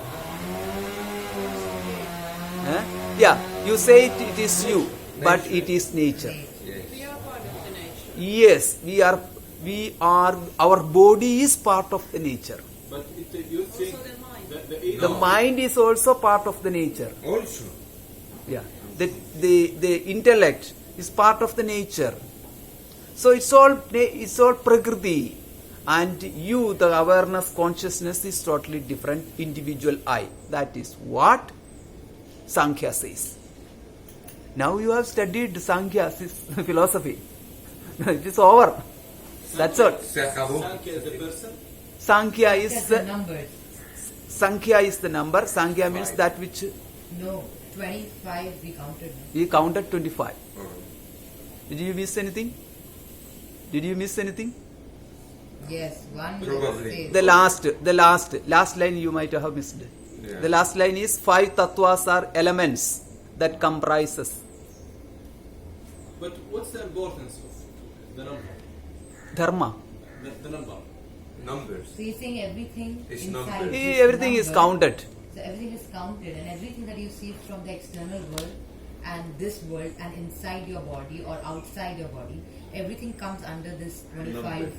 Speaker 1: Yeah, you say it is you, but it is nature.
Speaker 5: We are part of the nature.
Speaker 1: Yes, we are. Our body is part of the nature.
Speaker 2: But you think
Speaker 5: Also the mind.
Speaker 2: the
Speaker 1: The mind is also part of the nature.
Speaker 6: Also.
Speaker 1: Yeah, the intellect is part of the nature. So it's all prakriti, and you, the awareness, consciousness is totally different individual I. That is what Sankhya says. Now you have studied Sankhya philosophy. It is over. That's all.
Speaker 6: Se acabó.
Speaker 2: Sankhya is the person.
Speaker 1: Sankhya is
Speaker 3: That's the numbers.
Speaker 1: Sankhya is the number. Sankhya means that which
Speaker 3: No, 25 we counted.
Speaker 1: we counted 25. Did you miss anything? Did you miss anything?
Speaker 3: Yes, one
Speaker 6: Probably.
Speaker 3: says.
Speaker 1: The last line you might have missed.
Speaker 6: Yeah.
Speaker 1: The last line is 5 tattvas are elements that comprises
Speaker 2: But what's the importance of the number?
Speaker 1: dharma.
Speaker 2: The number.
Speaker 6: Numbers.
Speaker 3: So he's saying everything
Speaker 6: It's
Speaker 3: inside.
Speaker 6: numbered.
Speaker 3: this
Speaker 1: Everything is
Speaker 3: number-
Speaker 1: counted.
Speaker 3: So everything is counted, and everything that you see from the external world and this world and inside your body or outside your body, everything comes under this 25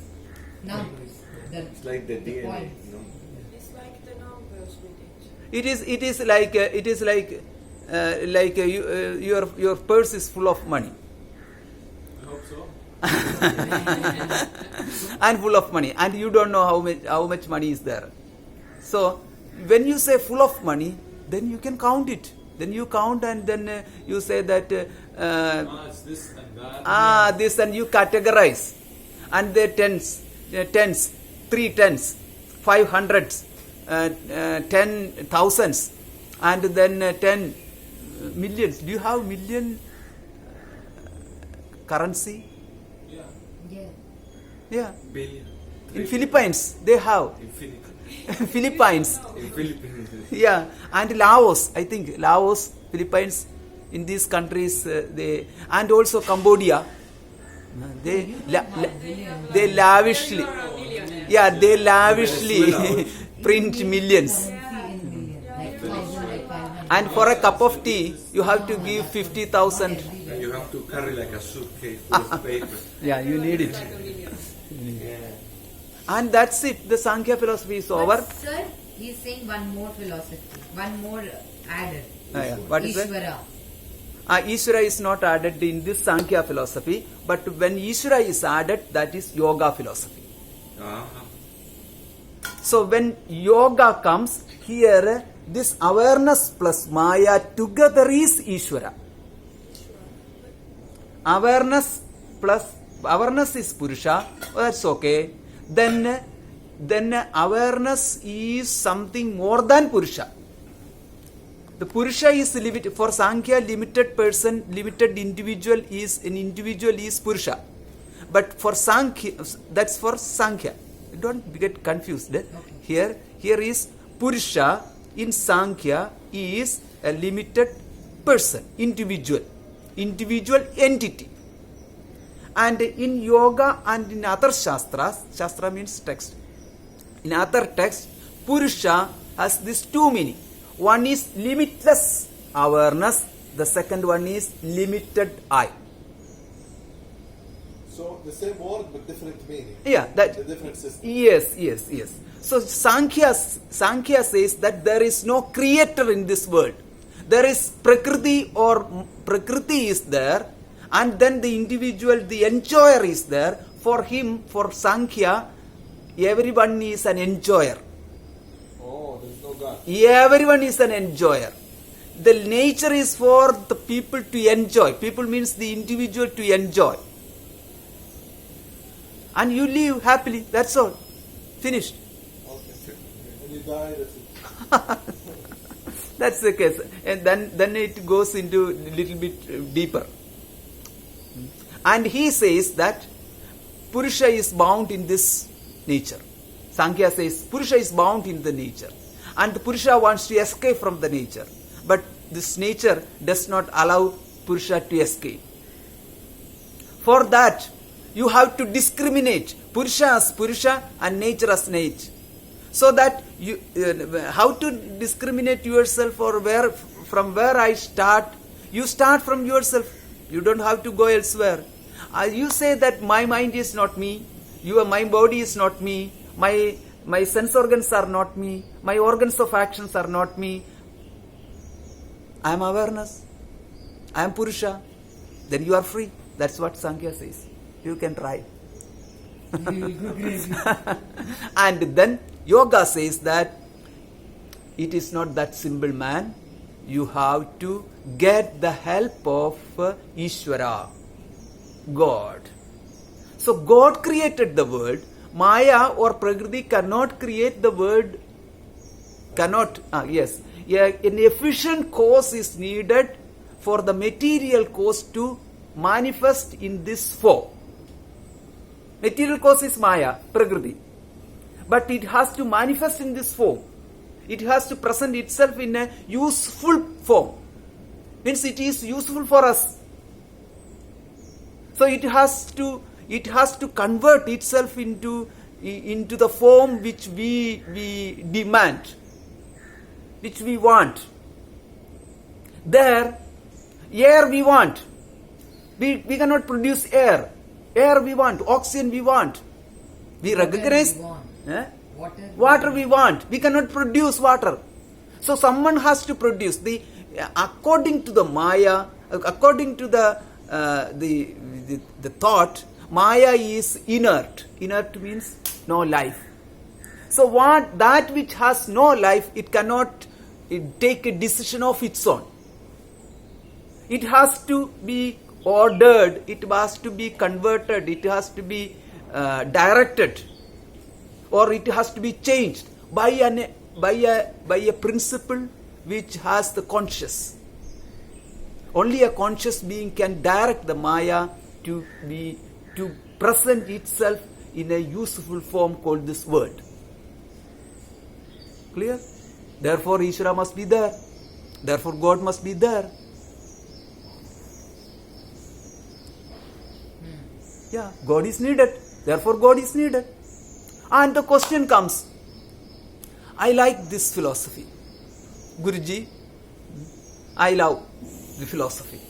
Speaker 3: numbers.
Speaker 6: It's like the DNA.
Speaker 3: points.
Speaker 6: No?
Speaker 5: It's like the numbers with it.
Speaker 1: It is like your purse is full of money.
Speaker 2: I hope so.
Speaker 1: And full of money, and you don't know how much money is there. So when you say full of money, then you can count it. Then you count, and then you say that
Speaker 2: It's this and that.
Speaker 1: this, and you categorize, and the tens, 3 tens, 500s, 10 thousands, and then 10 millions. Do you have million currency?
Speaker 2: Yeah.
Speaker 3: Yeah.
Speaker 1: Yeah.
Speaker 6: Billion.
Speaker 1: In Philippines, they have.
Speaker 6: Infinity.
Speaker 1: Philippines.
Speaker 6: In Philippines.
Speaker 1: Yeah. And Laos, I think. Laos, Philippines, in these countries, they, and also Cambodia, they lavishly, yeah, they lavishly print millions.
Speaker 3: In millions, like 1,000, like 500.
Speaker 1: And for a cup of tea, you have to give 50,000.
Speaker 6: You have to carry like a suitcase full of paper.
Speaker 1: Yeah, you need it. And that's it. The Sankhya philosophy is over.
Speaker 3: But sir, he's saying one more philosophy, one more added.
Speaker 1: Yeah. What is that?
Speaker 3: Ishvara.
Speaker 1: Ishvara is not added in this Sankhya philosophy, but when Ishvara is added, that is yoga philosophy.
Speaker 6: Ah.
Speaker 1: So when yoga comes, here this awareness plus Maya together is Ishvara. Awareness is Purusha, that's okay. Then awareness is something more than Purusha. The Purusha is limited. For Sankhya, limited person, limited individual is Purusha. But for Sankhya, that's for Sankhya. Don't get confused. Here is Purusha in Sankhya is a limited person, individual entity. And in yoga and in other shastras, shastra means text. In other texts, Purusha has these two meanings. One is limitless awareness, the second one is limited I.
Speaker 7: So the same word but different meaning.
Speaker 1: Yeah, that.
Speaker 7: The different system.
Speaker 1: Yes. So Sankhya says that there is no creator in this world. There is Prakriti, or Prakriti is there, and then the individual, the enjoyer is there. For him, for Sankhya, everyone is an enjoyer.
Speaker 7: Oh, there's no God.
Speaker 1: Everyone is an enjoyer. The nature is for the people to enjoy. People means the individual to enjoy. And you live happily, that's all. Finished.
Speaker 7: Okay. When you die, that's it.
Speaker 1: That's the case. And then it goes into a little bit deeper. And he says that Purusha is bound in this nature. Sankhya says Purusha is bound in the nature. And the Purusha wants to escape from the nature. But this nature does not allow Purusha to escape. For that, you have to discriminate Purusha as Purusha and nature as nature. So that you, how to discriminate yourself, or from where I start? You start from yourself. You don't have to go elsewhere. You say that my mind is not me, my body is not me, my sense organs are not me, my organs of actions are not me. I am awareness. I am Purusha. Then you are free. That's what Sankhya says. You can try. And then yoga says that it is not that simple, man. You have to get the help of Ishvara, God. So God created the world. Maya or Prakriti cannot create the world. Yes. An efficient cause is needed for the material cause to manifest in this form. Material cause is Maya, Prakriti. But it has to manifest in this form. It has to present itself in a useful form. Means it is useful for us. So it has to convert itself into the form which we demand, which we want. There, air we want. We cannot produce air. Air we want. Oxygen we want. We recognize. Water we want. We cannot produce water. So someone has to produce. According to the Maya, according to the thought, Maya is inert. Inert means no life. So that which has no life, it cannot take a decision of its own. It has to be ordered, it has to be converted, it has to be directed, or it has to be changed by a principle which has the conscious. Only a conscious being can direct the Maya to present itself in a useful form called this world. Clear? Therefore Ishvara must be there. Therefore God must be there. Yeah, God is needed. Therefore God is needed. And the question comes, I like this philosophy. Guruji, I love the philosophy.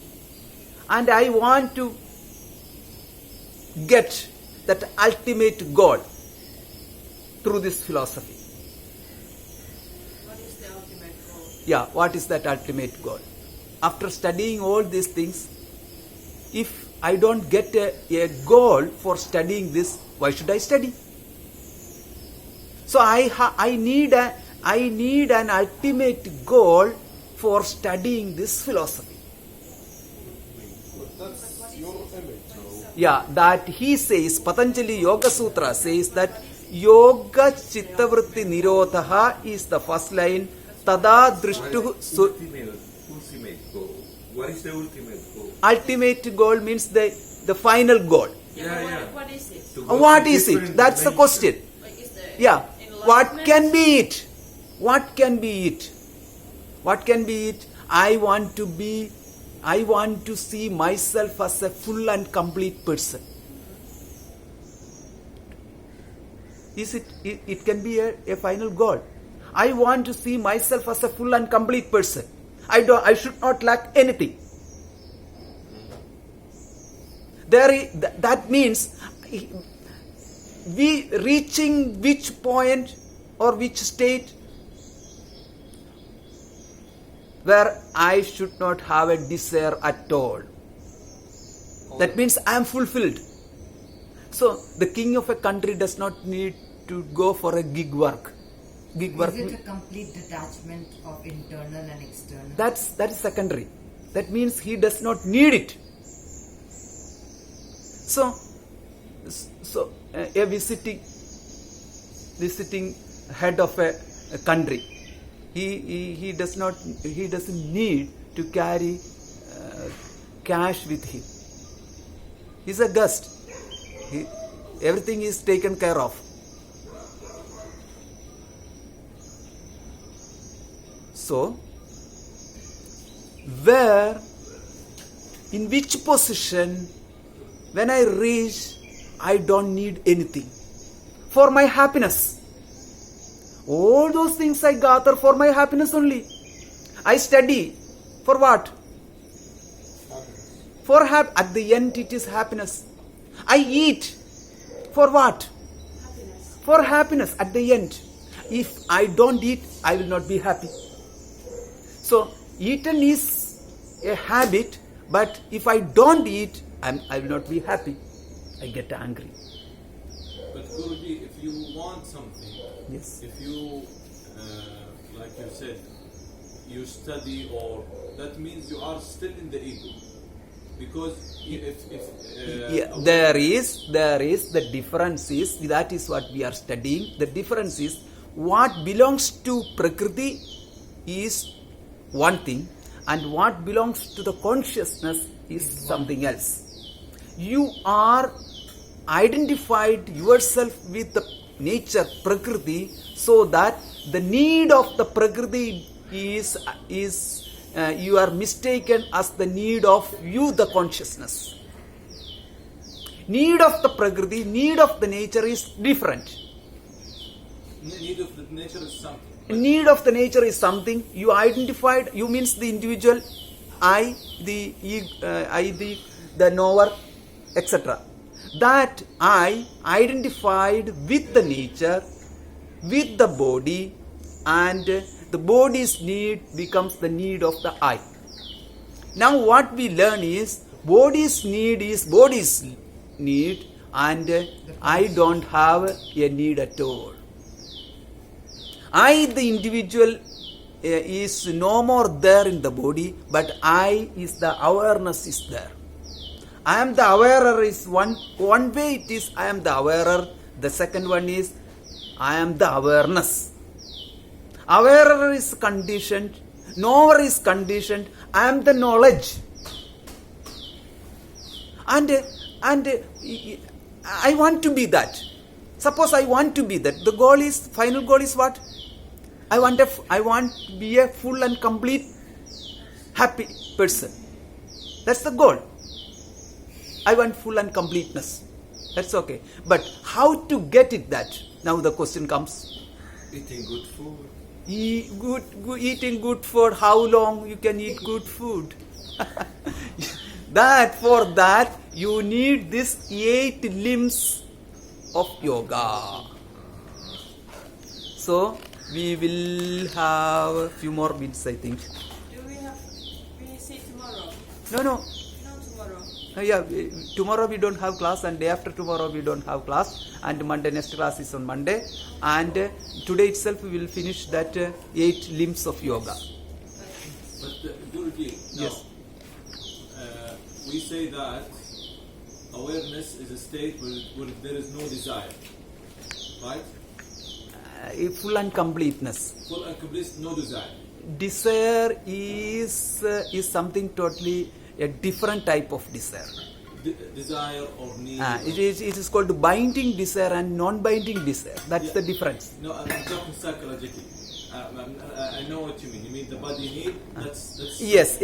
Speaker 1: And I want to get that ultimate God through this philosophy.
Speaker 5: What is the ultimate goal?
Speaker 1: Yeah, what is that ultimate goal? After studying all these things, if I don't get a goal for studying this, why should I study? So I need an ultimate goal for studying this philosophy.
Speaker 7: But that's your image.
Speaker 1: Yeah, that he says, Patanjali Yoga Sutra says that Yoga Chittavritti Nirodhaha is the first line. Tada Drishtuh.
Speaker 6: Ultimate goal. What is the ultimate goal?
Speaker 1: Ultimate goal means the final goal.
Speaker 6: Yeah.
Speaker 5: What is it?
Speaker 6: To go
Speaker 1: What
Speaker 6: to
Speaker 1: is it?
Speaker 6: different
Speaker 1: That's the
Speaker 6: dimensions.
Speaker 1: question.
Speaker 5: Like, is there
Speaker 1: Yeah. What
Speaker 5: enlightenment?
Speaker 1: can be it? What can be it? What can be it? I want to see myself as a full and complete person. Is it? It can be a final goal. I want to see myself as a full and complete person. I should not lack anything. That means we reaching which point or which state where I should not have a desire at all. That means I am fulfilled. So the king of a country does not need to go for a gig work. Gig work.
Speaker 3: Is it a complete detachment of internal and external?
Speaker 1: That is secondary. That means he does not need it. So a visiting head of a country, he doesn't need to carry cash with him. He's a guest. Everything is taken care of. So, in which position, when I reach, I don't need anything for my happiness. All those things I gather for my happiness only. I study for what?
Speaker 7: Happiness.
Speaker 1: At the end it is happiness. I eat for what?
Speaker 5: Happiness.
Speaker 1: For happiness at the end. If I don't eat, I will not be happy. So, eating is a habit, but if I don't eat, I will not be happy. I get angry.
Speaker 2: But Guruji, if you want something,
Speaker 1: Yes.
Speaker 2: if you, like you said, you study, or that means you are still in the ego, because
Speaker 1: There is the difference is, that is what we are studying. The difference is what belongs to Prakriti is one thing, and what belongs to the consciousness is something else. You are identified yourself with the nature, Prakriti, so that the need of the Prakriti is you are mistaken as the need of you, the consciousness. Need of the Prakriti, need of the nature is different.
Speaker 2: Need of the nature is something.
Speaker 1: Need of the nature is something you identified. You means the individual, I, the knower, etc. That I identified with the nature, with the body, and the body's need becomes the need of the I. Now what we learn is body's need is body's need, and I don't have a need at all. I, the individual, is no more there in the body, but I is the awareness is there. I am the awarer is one way it is I am the awarer. The second one is I am the awareness. Awarer is conditioned, knower is conditioned, I am the knowledge. And I want to be that. Suppose I want to be that. The goal is, final goal is what? I want to be a full and complete happy person. That's the goal. I want full and completeness. That's okay. But how to get it that? Now the question comes.
Speaker 6: Eating good food.
Speaker 1: Eating good food. How long you can eat good food? For that you need this 8 limbs of yoga. So we will have a few more minutes, I think.
Speaker 5: Do we see tomorrow?
Speaker 1: No.
Speaker 5: No, tomorrow.
Speaker 1: Yeah, tomorrow we don't have class, and day after tomorrow we don't have class, and Monday, next class is on Monday, and today itself we will finish that 8 limbs of yoga.
Speaker 2: But Guruji, now,
Speaker 1: Yes.
Speaker 2: We say that awareness is a state where there is no desire, right?
Speaker 1: Full and completeness.
Speaker 2: Full and complete, no desire.
Speaker 1: Desire is something totally a different type of desire.
Speaker 2: Desire or need.
Speaker 1: It is called binding desire and non-binding desire. That's the difference.
Speaker 2: No, I'm talking psychologically. I know what you mean. You mean the body need? That's
Speaker 1: Yes.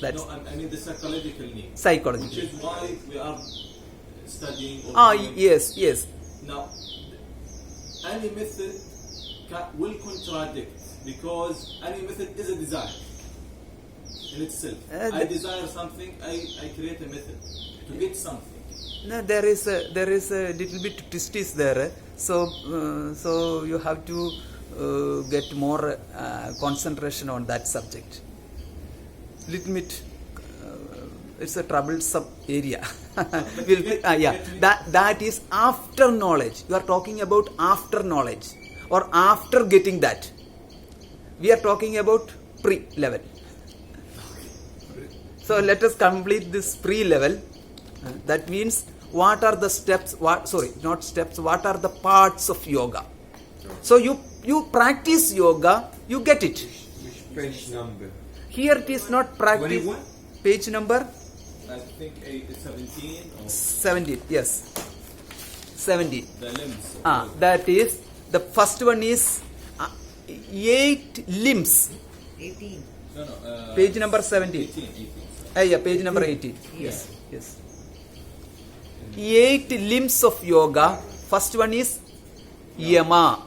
Speaker 1: That's
Speaker 2: no, I mean the psychological need.
Speaker 1: psychology.
Speaker 2: Which is why we are studying.
Speaker 1: Yes.
Speaker 2: Now, any method will contradict, because any method is a desire in itself. I desire something, I create a method to get something.
Speaker 1: No, there is a little bit twist is there. So you have to get more concentration on that subject. Little bit. It's a troublesome area. That is after knowledge. You are talking about after knowledge or after getting that. We are talking about pre-level. So let us complete this pre-level. That means what are the steps? What are the parts of yoga? So you practice yoga, you get it.
Speaker 6: Which page number?
Speaker 1: Here it is not practice.
Speaker 6: 21?
Speaker 1: Page number
Speaker 2: I think 17 or
Speaker 1: 17. Yes, 17.
Speaker 2: the limbs.
Speaker 1: That is the first one is 8 limbs.
Speaker 3: 18.
Speaker 2: No.
Speaker 1: Page number 17.
Speaker 2: 18.
Speaker 1: Page number 18. Yes. 8 limbs of yoga. First one is yama.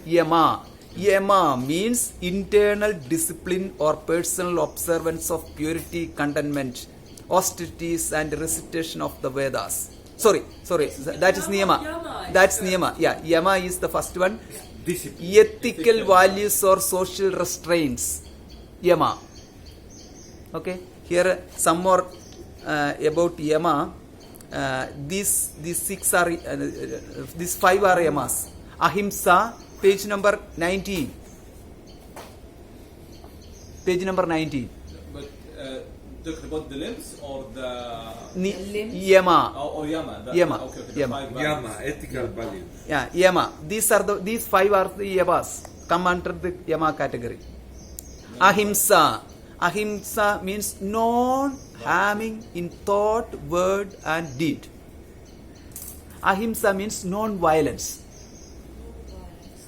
Speaker 1: Yama means internal discipline or personal observance of purity, contentment, austerities and recitation of the Vedas. Sorry, that is niyama. That's niyama. Yeah, yama is the first one.
Speaker 6: Discipline.
Speaker 1: Ethical values or social restraints. Yama. Okay. Here some more about yama. These 6 are these 5 are yamas. Ahimsa, page number 19. Page number 19.
Speaker 2: But talking about the limbs or the
Speaker 3: Limbs?
Speaker 1: Yama.
Speaker 2: or yama.
Speaker 1: Yama.
Speaker 2: Okay,
Speaker 1: Yama.
Speaker 2: 5 values.
Speaker 6: Yama, ethical value.
Speaker 1: Yeah, yama. These 5 are the yamas. Come under the yama category. Ahimsa. Ahimsa means non-harming in thought, word and deed. Ahimsa means non-violence.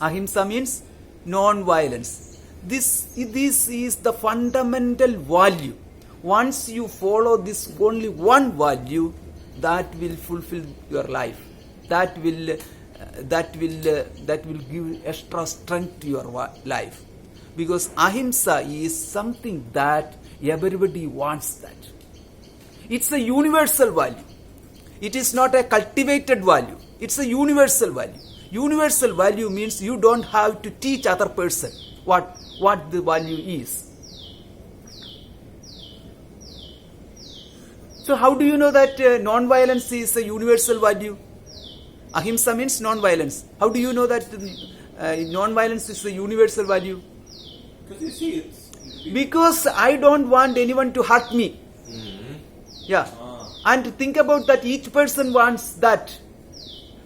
Speaker 1: Ahimsa means non-violence. This is the fundamental value. Once you follow this only one value, that will fulfill your life. That will give extra strength to your life. Because ahimsa is something that everybody wants that. It's a universal value. It is not a cultivated value. It's a universal value. Universal value means you don't have to teach other person what the value is. So how do you know that non-violence is a universal value? Ahimsa means non-violence. How do you know that non-violence is a universal value?
Speaker 2: Because you see it.
Speaker 1: Because I don't want anyone to hurt me. Yeah. And think about that each person wants that.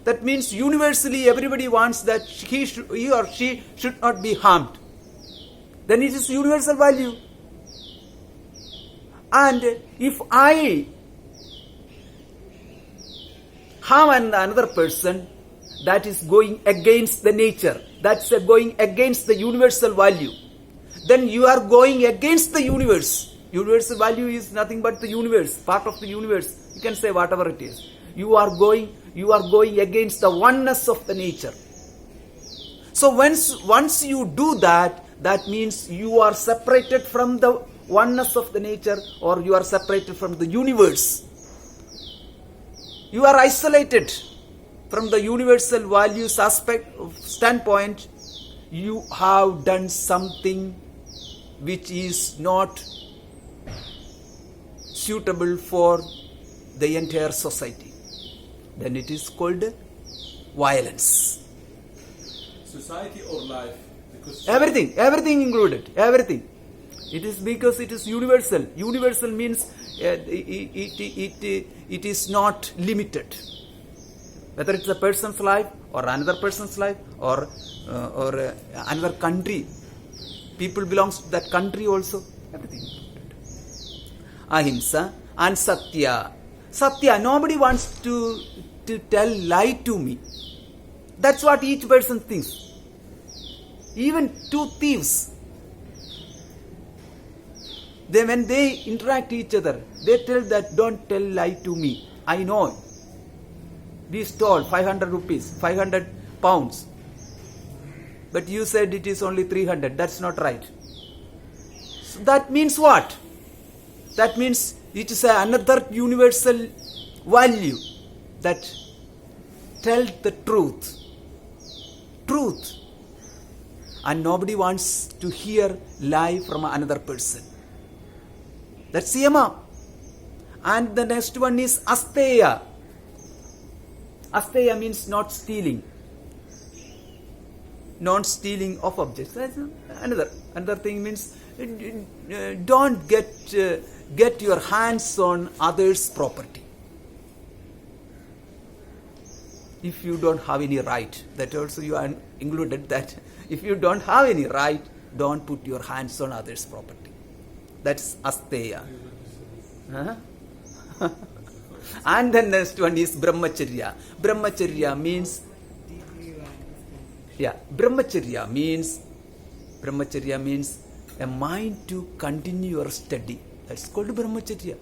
Speaker 1: That means universally everybody wants that he or she should not be harmed. Then it is universal value. And if I harm another person, that is going against the nature. That's going against the universal value. Then you are going against the universe. Universal value is nothing but the universe, part of the universe. You can say whatever it is. You are going against the oneness of the nature. So once you do that, that means you are separated from the oneness of the nature, or you are separated from the universe. You are isolated from the universal values standpoint. You have done something which is not suitable for the entire society. Then it is called violence.
Speaker 2: Society or life? Because
Speaker 1: Everything included. Everything. It is because it is universal. Universal means it is not limited. Whether it's a person's life or another person's life or another country. People belongs to that country also. Everything included. Ahimsa and Satya. Satya, nobody wants to tell lie to me. That's what each person thinks. Even two thieves, when they interact each other, they tell that don't tell lie to me. I know. We stole 500 rupees, 500 pounds. But you said it is only 300. That's not right. So that means what? That means it is another universal value that tell the truth. Truth. And nobody wants to hear lie from another person. That's Yama. And the next one is Asteya. Asteya means not stealing. Non-stealing of objects. That's another thing means don't get your hands on others' property. If you don't have any right, that also you are included that. If you don't have any right, don't put your hands on others' property. That's Asteya. And the next one is Brahmacharya. Brahmacharya means Brahmacharya means a mind to continue your study. That's called Brahmacharya.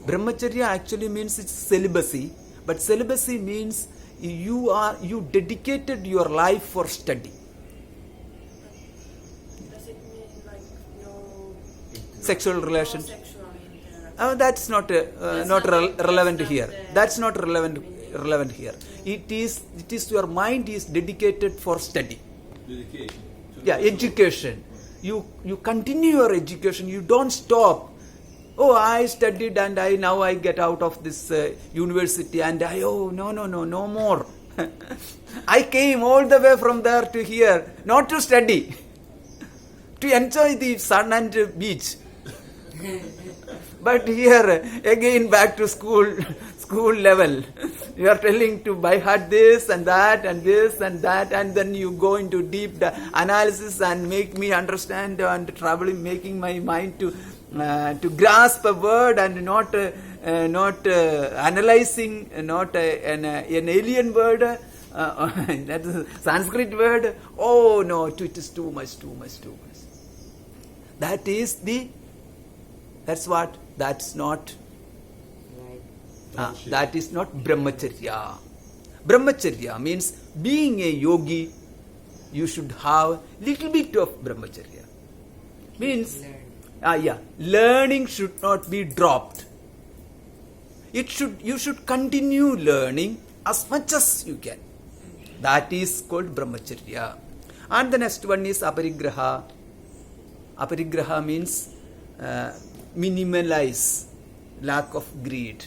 Speaker 1: Brahmacharya actually means it's celibacy, but celibacy means you dedicated your life for study.
Speaker 5: Does it mean like no
Speaker 1: Sexual relations.
Speaker 5: sexual interaction?
Speaker 1: That's not relevant here. That's not relevant here. It is your mind is dedicated for study.
Speaker 2: dedication.
Speaker 1: Yeah, education. You continue your education. You don't stop. Oh, I studied and now I get out of this university and no more. I came all the way from there to here, not to study, to enjoy the sun and beach. But here again back to school level. You are telling to by heart this and that and this and that, and then you go into deep analysis and make me understand and traveling, making my mind to grasp a word and not analyzing, not an alien word, that is Sanskrit word. Oh no, it is too much. That's not. That is not Brahmacharya. Brahmacharya means being a yogi, you should have little bit of Brahmacharya. Means, learning should not be dropped. You should continue learning as much as you can. That is called Brahmacharya. And the next one is Aparigraha. Aparigraha means minimalize, lack of greed.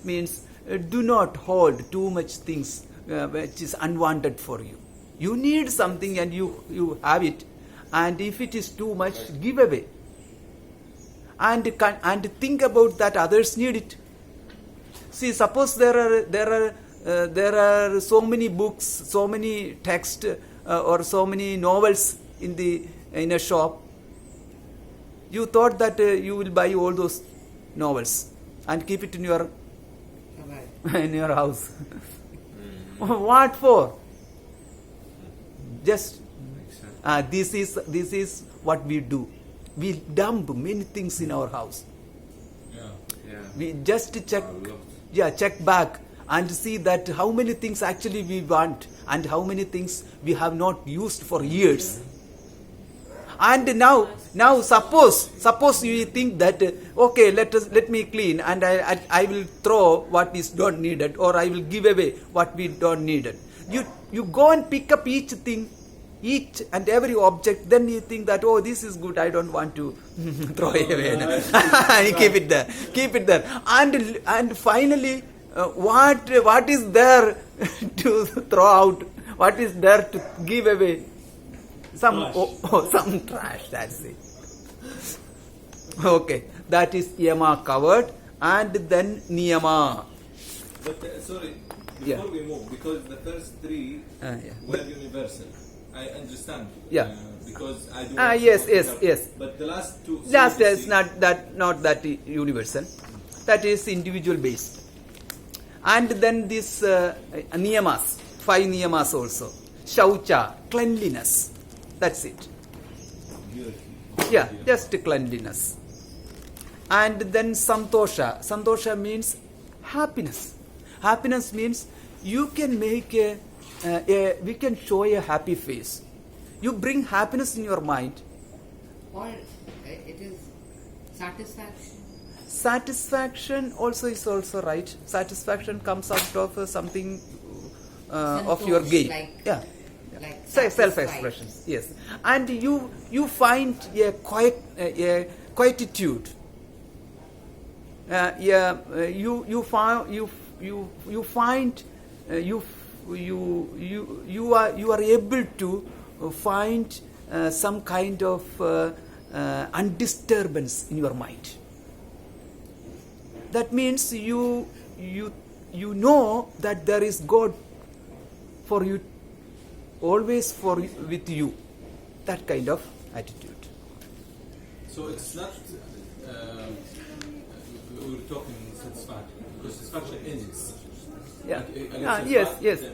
Speaker 1: Means do not hold too much things which is unwanted for you. You need something and you have it, and if it is too much, give away. And think about that others need it. See, suppose there are so many books, so many texts, or so many novels in a shop. You thought that you will buy all those novels and keep it in your house. What for? Just this is what we do. We dump many things in our house. We just check back and see that how many things actually we want and how many things we have not used for years. And now suppose you think that okay, let me clean and I will throw what is not needed, or I will give away what we don't need. You go and pick up each thing, each and every object, then you think that this is good, I don't want to throw it away. keep it there. And finally, what is there to throw out? What is there to give away? Some trash, that's it. Okay, that is yama covered, and then niyama.
Speaker 2: But sorry, before we move, because the first three were universal. I understand. Because I do.
Speaker 1: Yes.
Speaker 2: But the last two.
Speaker 1: Last is not that universal. That is individual based. And then this niyamas, 5 niyamas also. Shaucha, cleanliness. That's it. Just cleanliness. And then santosha. Santosha means happiness. Happiness means you can make we can show a happy face. You bring happiness in your mind.
Speaker 3: Or it is satisfaction.
Speaker 1: Satisfaction also is also right. Satisfaction comes out of something of your gain.
Speaker 3: Like
Speaker 1: self-expression. Yes. And you find a quietude. You are able to find some kind of undisturbance in your mind. That means you know that there is God for you, always with you. That kind of attitude.
Speaker 2: So it's not we were talking satisfaction, because satisfaction ends.
Speaker 1: Yes.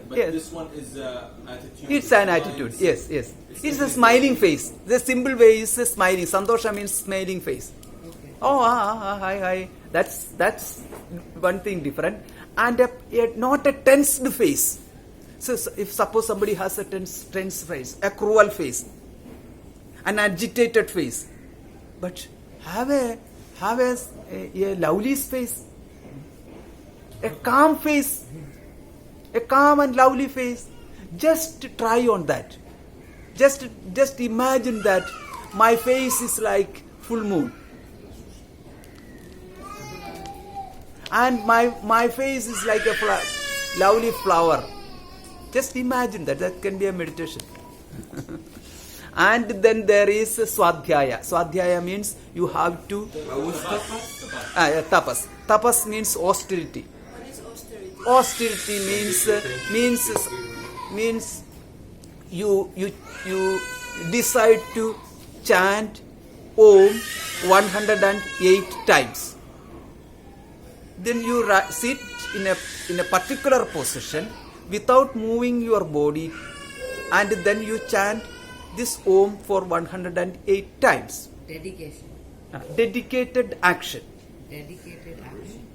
Speaker 2: But this one is attitude.
Speaker 1: It's an attitude. Yes. It's a smiling face. The simple way is a smiling. Santosha means smiling face.
Speaker 3: Okay.
Speaker 1: Hi. That's one thing different. And not a tensed face. So if suppose somebody has a tense face, a cruel face, an agitated face, but have a lovely face, a calm face, a calm and lovely face. Just try on that. Just imagine that my face is like full moon, and my face is like a lovely flower. Just imagine that. That can be a meditation. And then there is swadhyaya. Swadhyaya means you have to
Speaker 5: What is austerity?
Speaker 1: tapas. Tapas means austerity.
Speaker 5: What is austerity?
Speaker 1: Austerity means you decide to chant Om 108 times. Then you sit in a particular position without moving your body, and then you chant this Om for 108 times.
Speaker 3: Dedication.
Speaker 1: Dedicated action.
Speaker 3: Dedicated action.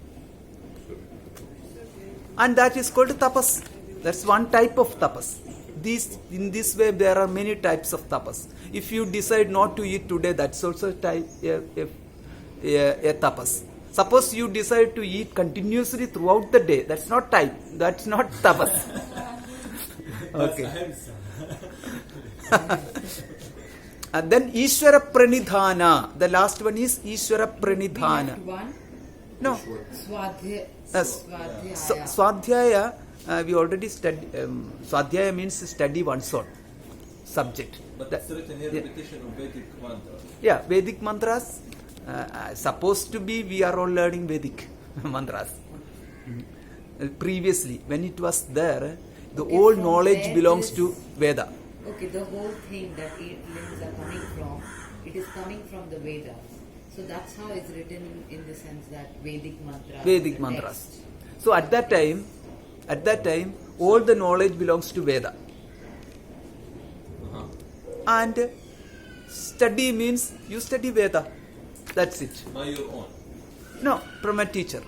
Speaker 1: And that is called tapas. That's one type of tapas. In this way, there are many types of tapas. If you decide not to eat today, that's also a tapas. Suppose you decide to eat continuously throughout the day. That's not That's not tapas. Okay. And then Ishvara Pranidhana. The last one is Ishvara Pranidhana.
Speaker 3: One.
Speaker 1: No.
Speaker 3: Swadhyaya.
Speaker 1: Swadhyaya, we already studied. Swadhyaya means study one's own subject.
Speaker 2: But it's written here repetition of Vedic mantras.
Speaker 1: Yeah, Vedic mantras. Supposed to be, we are all learning Vedic mantras. Previously, when it was there, the whole knowledge belongs to Veda.
Speaker 3: Okay, the whole thing that 8 limbs are coming from, it is coming from the Vedas. So that's how it's written in the sense that Vedic mantras.
Speaker 1: Vedic mantras. So at that time, all the knowledge belongs to Veda. And study means you study Veda. That's it.
Speaker 2: By your own.
Speaker 1: No, from a teacher.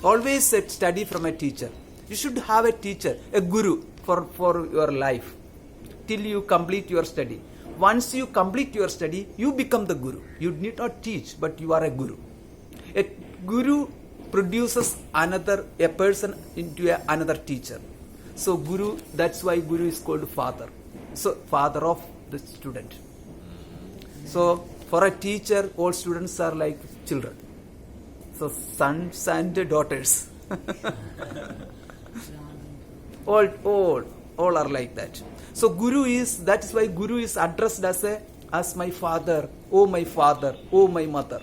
Speaker 1: Always study from a teacher. You should have a teacher, a guru for your life till you complete your study. Once you complete your study, you become the guru. You need not teach, but you are a guru. A guru produces a person into another teacher. So guru, that's why guru is called father. So father of the student. So for a teacher, all students are like children. So sons and daughters. all are like that. So that is why guru is addressed as my father, oh my mother.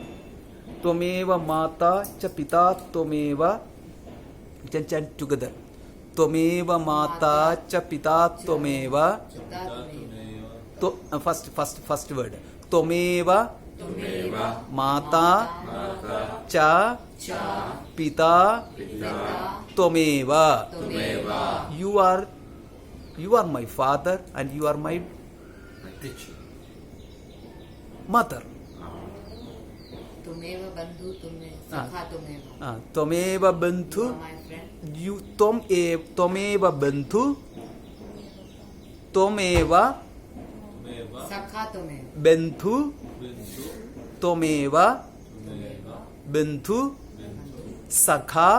Speaker 1: Tvameva mata cha pita tvameva. Chant together. Tvameva mata cha pita tvameva. First word. Tvameva mata cha pita tvameva. You are my father and you are my
Speaker 6: teacher.
Speaker 1: Mother.
Speaker 3: Tumeva bandhu sakha tumeva.
Speaker 1: Tvameva bandhu.
Speaker 3: You are my friend.
Speaker 1: Tvameva bandhu. Tvameva
Speaker 3: Sakha tumeva.
Speaker 1: bandhu. Tvameva bandhu. Sakha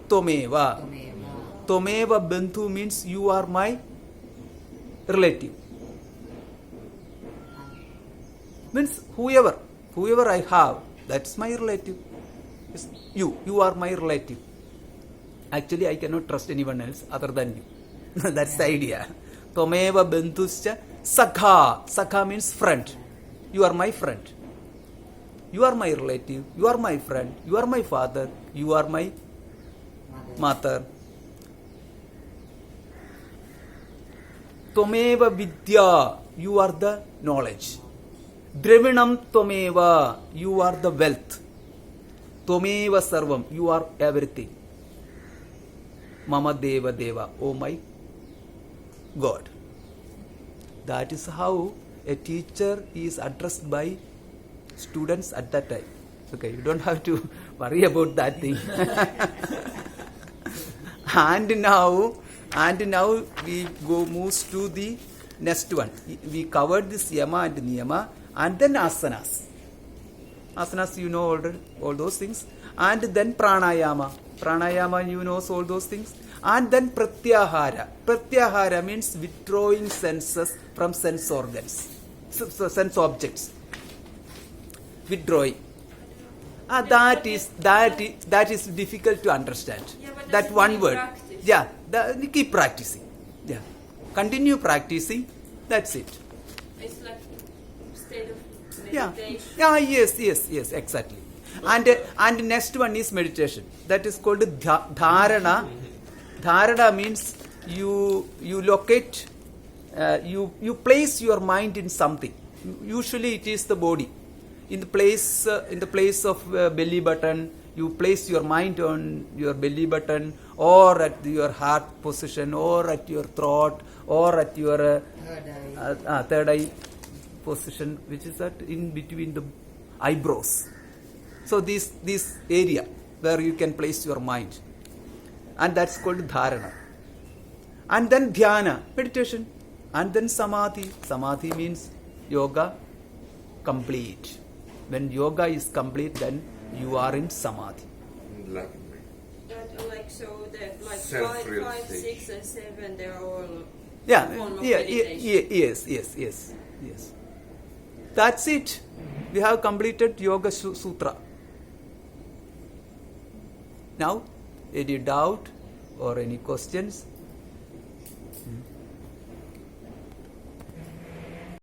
Speaker 1: tvameva. Tvameva bandhu means you are my relative. Means whoever I have, that's my relative. It's you are my relative. Actually, I cannot trust anyone else other than you. That's the idea. Tvameva bandhuscha sakha. Sakha means friend. You are my friend. You are my relative. You are my friend. You are my father. You are my mother. Tvameva vidya. You are the knowledge. Dravinam tvameva. You are the wealth. Tvameva sarvam. You are everything. Mama deva deva. Oh my God. That is how a teacher is addressed by students at that time. Okay, you don't have to worry about that thing. And now we moves to the next one. We covered this yama and niyama, and then asanas. Asanas, you know all those things. And then pranayama. Pranayama, you know all those things. And then pratyahara. Pratyahara means withdrawing senses from sense organs, sense objects. Withdrawing. That is difficult to understand.
Speaker 5: Yeah, but
Speaker 1: That
Speaker 5: that's
Speaker 1: one word.
Speaker 5: practice.
Speaker 1: Yeah, keep practicing. Yeah, continue practicing. That's it.
Speaker 5: It's like state of
Speaker 1: Yeah.
Speaker 5: meditation.
Speaker 1: Yeah. Yes. Exactly. And next one is meditation. That is called dharana. Dharana means you locate, you place your mind in something. Usually it is the body. In the place of belly button, you place your mind on your belly button, or at your heart position, or at your throat, or at your third eye position, which is that in between the eyebrows. So this area where you can place your mind, and that's called dharana. And then dhyana, meditation, and then samadhi. Samadhi means yoga complete. When yoga is complete, then you are in samadhi.
Speaker 5: Like so that like
Speaker 6: Self-realization.
Speaker 5: 5, 6, and 7, they're all
Speaker 1: Yeah,
Speaker 5: form of
Speaker 1: yeah,
Speaker 5: meditation.
Speaker 1: yes. That's it. We have completed Yoga Sutra. Now, any doubt or any questions?